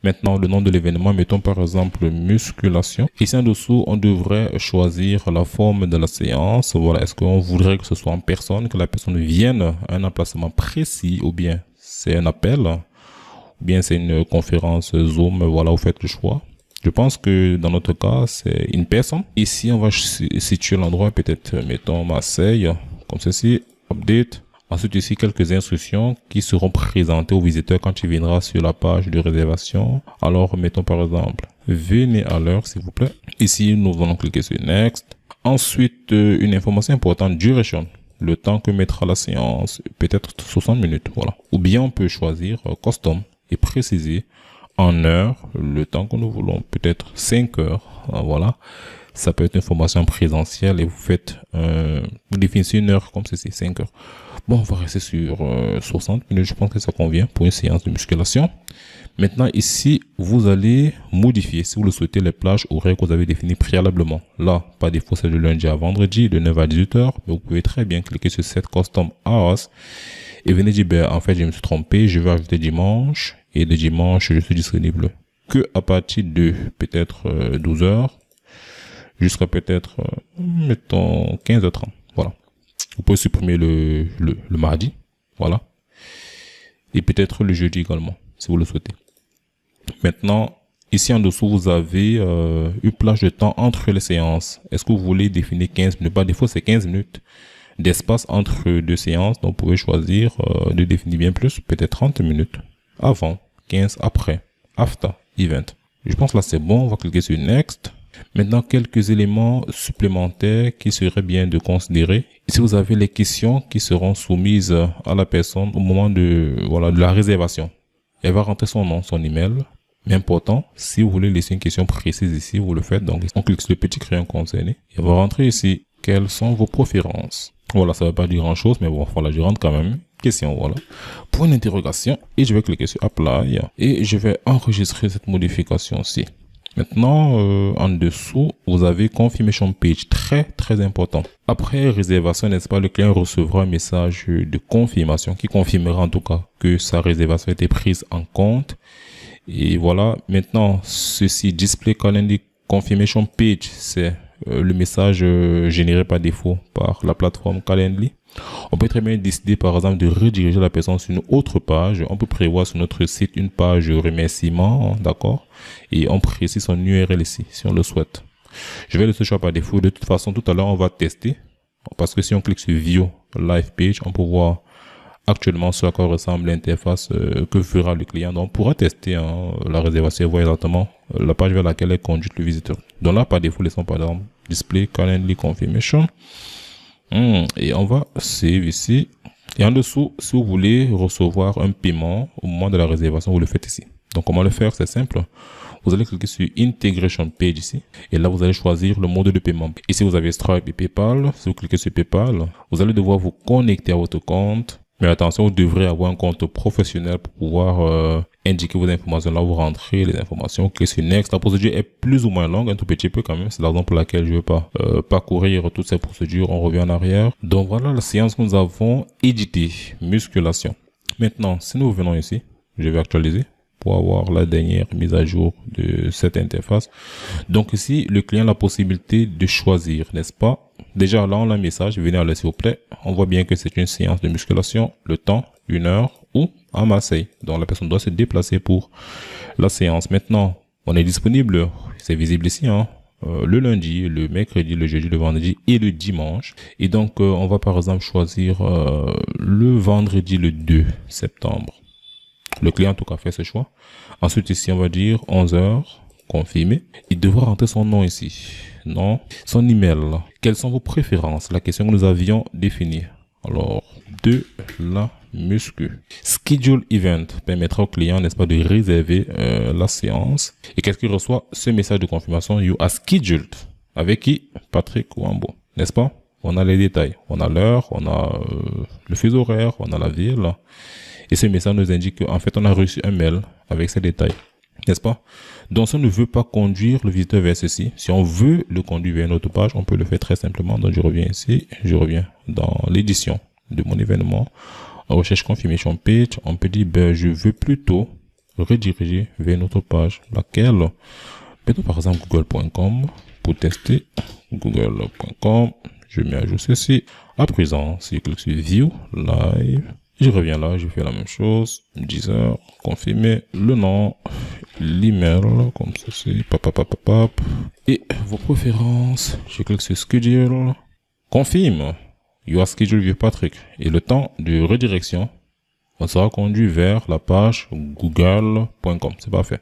Maintenant, le nom de l'événement, mettons par exemple musculation. Ici en dessous, on devrait choisir la forme de la séance. Voilà, est-ce qu'on voudrait que ce soit en personne, que la personne vienne à un emplacement précis, ou bien c'est un appel, ou bien c'est une conférence Zoom. Voilà, vous faites le choix. Je pense que dans notre cas, c'est une personne. Ici, on va situer l'endroit, peut-être, mettons Marseille, comme ceci. Update. Ensuite ici quelques instructions qui seront présentées au visiteur quand il viendra sur la page de réservation. Alors mettons par exemple venez à l'heure s'il vous plaît. Ici nous allons cliquer sur next. Ensuite une information importante, duration, le temps que mettra la séance, peut-être 60 minutes, voilà. Ou bien on peut choisir custom et préciser en heures le temps que nous voulons, peut-être 5 heures, voilà. Ça peut être une formation présentielle et vous faites, vous définissez une heure comme ceci, 5 heures. Bon, on va rester sur 60 minutes, je pense que ça convient pour une séance de musculation. Maintenant, ici, vous allez modifier, si vous le souhaitez, les plages horaires que vous avez définies préalablement. Là, par défaut, c'est de lundi à vendredi, de 9 à 18 heures, mais vous pouvez très bien cliquer sur cette custom hours et venez dire, ben, en fait, je me suis trompé, je vais ajouter dimanche, et le dimanche, je suis disponible que à partir de peut-être 12 heures. Jusqu'à peut-être, mettons, 15h30. Voilà. Vous pouvez supprimer le mardi. Voilà. Et peut-être le jeudi également, si vous le souhaitez. Maintenant, ici en dessous, vous avez une plage de temps entre les séances. Est-ce que vous voulez définir 15 minutes? Par défaut, c'est 15 minutes d'espace entre deux séances. Donc, vous pouvez choisir de définir bien plus, peut-être 30 minutes. Avant, 15 après, after, event. Je pense là c'est bon, on va cliquer sur Next. Maintenant, quelques éléments supplémentaires qui seraient bien de considérer. Ici, vous avez les questions qui seront soumises à la personne au moment de la réservation. Elle va rentrer son nom, son email. Mais important, si vous voulez laisser une question précise ici, vous le faites. Donc, on clique sur le petit crayon concerné. Elle va rentrer ici. Quelles sont vos préférences? Voilà, ça ne veut pas dire grand chose, mais bon, voilà, je rentre quand même. Question, voilà. Pour une interrogation, et je vais cliquer sur Apply. Et je vais enregistrer cette modification-ci. Maintenant, en dessous, vous avez Confirmation Page, très important. Après réservation, n'est-ce pas, le client recevra un message de confirmation qui confirmera en tout cas que sa réservation a été prise en compte. Et voilà, maintenant, ceci, Display Calendar Confirmation Page, c'est le message généré par défaut par la plateforme Calendly. On peut très bien décider par exemple de rediriger la personne sur une autre page. On peut prévoir sur notre site une page remerciement, d'accord? Et on précise son URL ici, si on le souhaite. Je vais laisser ce choix par défaut. De toute façon, tout à l'heure, on va tester. Parce que si on clique sur View Live Page, on peut voir actuellement ce à quoi ressemble l'interface que fera le client. Donc, on pourra tester la réservation et voir exactement la page vers laquelle est conduite le visiteur. Donc là, par défaut, laissons par exemple Display Calendly Confirmation. Et on va save ici. Et en dessous, si vous voulez recevoir un paiement au moment de la réservation, vous le faites ici. Donc, comment le faire? C'est simple. Vous allez cliquer sur Integration Page ici. Et là, vous allez choisir le mode de paiement. Ici, vous avez Stripe et PayPal. Si vous cliquez sur PayPal, vous allez devoir vous connecter à votre compte. Mais attention, vous devrez avoir un compte professionnel pour pouvoir indiquer vos informations. Là, vous rentrez les informations, cliquez sur Next. La procédure est plus ou moins longue, un tout petit peu quand même. C'est la raison pour laquelle je ne vais pas parcourir toutes ces procédures. On revient en arrière. Donc voilà la séance que nous avons éditée. Musculation. Maintenant, si nous venons ici, je vais actualiser pour avoir la dernière mise à jour de cette interface. Donc ici, le client a la possibilité de choisir, n'est-ce pas? Déjà là, on a un message, venez à l'heure s'il vous plaît. On voit bien que c'est une séance de musculation, le temps, 1 heure ou à Marseille. Donc la personne doit se déplacer pour la séance. Maintenant, on est disponible, c'est visible ici, le lundi, le mercredi, le jeudi, le vendredi et le dimanche. Et donc, on va par exemple choisir le vendredi le 2 septembre. Le client en tout cas fait ce choix. Ensuite ici, on va dire 11 heures, confirmé. Il devra rentrer son nom ici. Non, son email. Quelles sont vos préférences? La question que nous avions définie. Alors, de la muscu. Schedule Event permettra au client, n'est-ce pas, de réserver la séance. Et qu'est-ce qu'il reçoit? Ce message de confirmation, you are scheduled. Avec qui? Patrick Wambo. N'est-ce pas? On a les détails. On a l'heure, on a le fuseau horaire, on a la ville. Et ce message nous indique qu'en fait, on a reçu un mail avec ces détails. N'est-ce pas? Donc, si on ne veut pas conduire le visiteur vers ceci, si on veut le conduire vers une autre page, on peut le faire très simplement. Donc, je reviens ici, je reviens dans l'édition de mon événement. En recherche confirmation page, on peut dire, je veux plutôt rediriger vers une autre page. Laquelle? Peut-être par exemple google.com pour tester. Google.com. Je mets à jour ceci. À présent, si je clique sur View, Live, je reviens là, je fais la même chose. 10 heures, confirmer le nom, l'email, comme ceci, et vos préférences. Je clique sur Schedule, confirme. You are scheduled with Patrick. Et le temps de redirection, on sera conduit vers la page google.com. C'est parfait.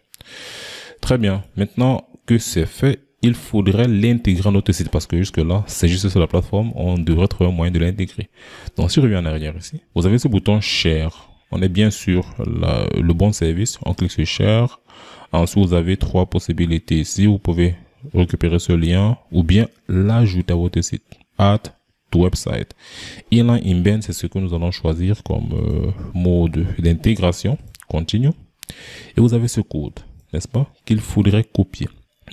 Très bien. Maintenant que c'est fait, il faudrait l'intégrer à notre site parce que jusque là, c'est juste sur la plateforme, on devrait trouver un moyen de l'intégrer. Donc, si je reviens en arrière ici, vous avez ce bouton Share. On est bien sûr le bon service. On clique sur Share. Ensuite, vous avez 3 possibilités ici. Vous pouvez récupérer ce lien ou bien l'ajouter à votre site. Add to website. Inline Embed, c'est ce que nous allons choisir comme mode d'intégration. Continue. Et vous avez ce code, n'est-ce pas, qu'il faudrait copier.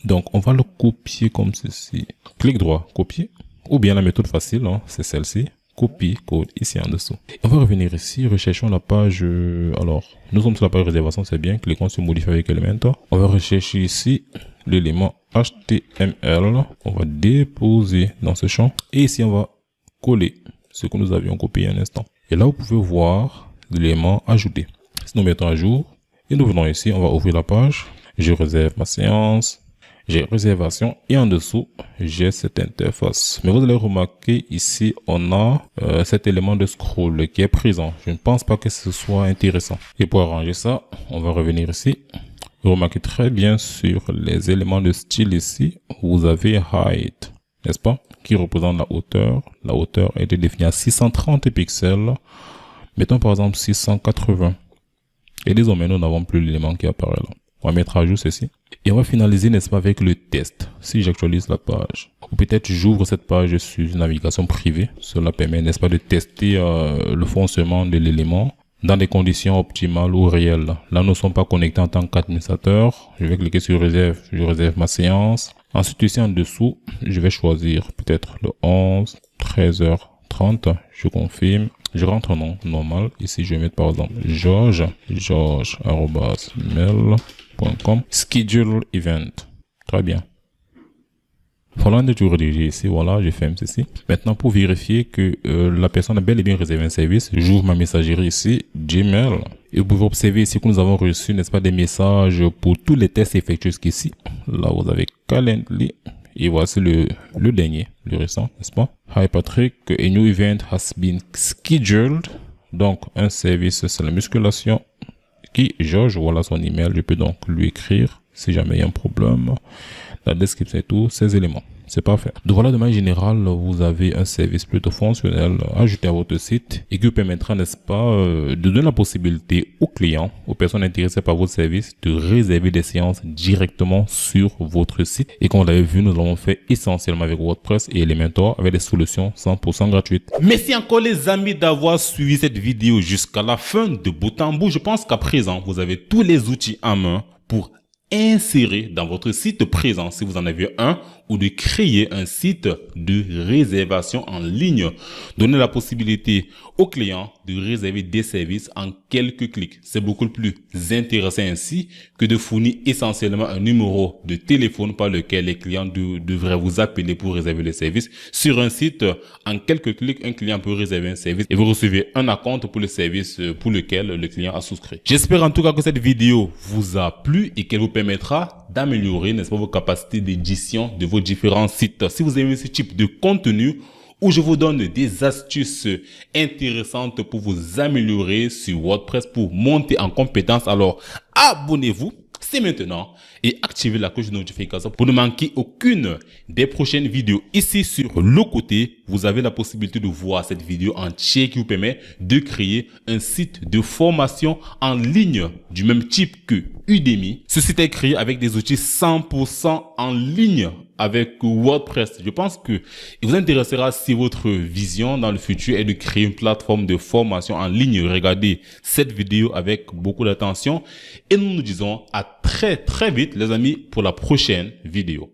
Donc, on va le copier comme ceci. Clic droit, copier. Ou bien la méthode facile, c'est celle-ci. Copie code ici en dessous. On va revenir ici, recherchons la page. Alors, nous sommes sur la page réservation, c'est bien. Cliquons sur modifier avec Elementor. On va rechercher ici l'élément HTML. On va déposer dans ce champ. Et ici, on va coller ce que nous avions copié un instant. Et là, vous pouvez voir l'élément ajouté. Si nous mettons à jour, et nous venons ici, on va ouvrir la page. Je réserve ma séance. J'ai réservation et en dessous, j'ai cette interface. Mais vous allez remarquer ici, on a cet élément de scroll qui est présent. Je ne pense pas que ce soit intéressant. Et pour arranger ça, on va revenir ici. Vous remarquez très bien sur les éléments de style ici, vous avez height, n'est-ce pas, qui représente la hauteur. La hauteur a été définie à 630 pixels. Mettons par exemple 680. Et désormais, nous n'avons plus l'élément qui apparaît là. On va mettre à jour ceci. Et on va finaliser, n'est-ce pas, avec le test. Si j'actualise la page, ou peut-être j'ouvre cette page sur une navigation privée, cela permet, n'est-ce pas, de tester le fonctionnement de l'élément dans des conditions optimales ou réelles. Là, nous ne sommes pas connectés en tant qu'administrateur. Je vais cliquer sur réserve, je réserve ma séance. Ensuite, ici en dessous, je vais choisir peut-être le 11, 13h30. Je confirme. Je rentre un nom normal. Ici, je vais mettre par exemple george@mail.com. Schedule event. Très bien. Voilà, de tout rédiger ici. Voilà, je ferme ceci. Maintenant, pour vérifier que la personne a bel et bien réservé un service, j'ouvre ma messagerie ici, Gmail. Et vous pouvez observer ici que nous avons reçu, n'est-ce pas, des messages pour tous les tests effectués jusqu'ici. Là, vous avez Calendly. Et voici le dernier, le récent, n'est-ce pas? Hi Patrick, a new event has been scheduled. Donc, un service, c'est la musculation. Qui, Georges, voilà son email. Je peux donc lui écrire si jamais il y a un problème. La description et tout, ces éléments. C'est parfait. Donc voilà, de manière générale, vous avez un service plutôt fonctionnel ajouté à votre site et qui vous permettra, n'est-ce pas, de donner la possibilité aux clients, aux personnes intéressées par votre service, de réserver des séances directement sur votre site. Et comme vous l'avez vu, nous l'avons fait essentiellement avec WordPress et Elementor avec des solutions 100% gratuites. Merci encore les amis d'avoir suivi cette vidéo jusqu'à la fin de bout en bout. Je pense qu'à présent, vous avez tous les outils en main pour insérer dans votre site présent, si vous en avez un, ou de créer un site de réservation en ligne. Donner la possibilité aux clients de réserver des services en quelques clics. C'est beaucoup plus intéressant ainsi que de fournir essentiellement un numéro de téléphone par lequel les clients devraient vous appeler pour réserver les services. Sur un site, en quelques clics, un client peut réserver un service et vous recevez un acompte pour le service pour lequel le client a souscrit. J'espère en tout cas que cette vidéo vous a plu et qu'elle vous permettra d'améliorer, n'est-ce pas, vos capacités d'édition de vos différents sites. Si vous aimez ce type de contenu où je vous donne des astuces intéressantes pour vous améliorer sur WordPress, pour monter en compétence, alors abonnez-vous, c'est maintenant, et activez la cloche de notification pour ne manquer aucune des prochaines vidéos. Ici sur le côté, vous avez la possibilité de voir cette vidéo entière qui vous permet de créer un site de formation en ligne du même type que Udemy. Ce site est créé avec des outils 100% en ligne avec WordPress. Je pense que il vous intéressera si votre vision dans le futur est de créer une plateforme de formation en ligne. Regardez cette vidéo avec beaucoup d'attention et nous nous disons à très vite les amis pour la prochaine vidéo.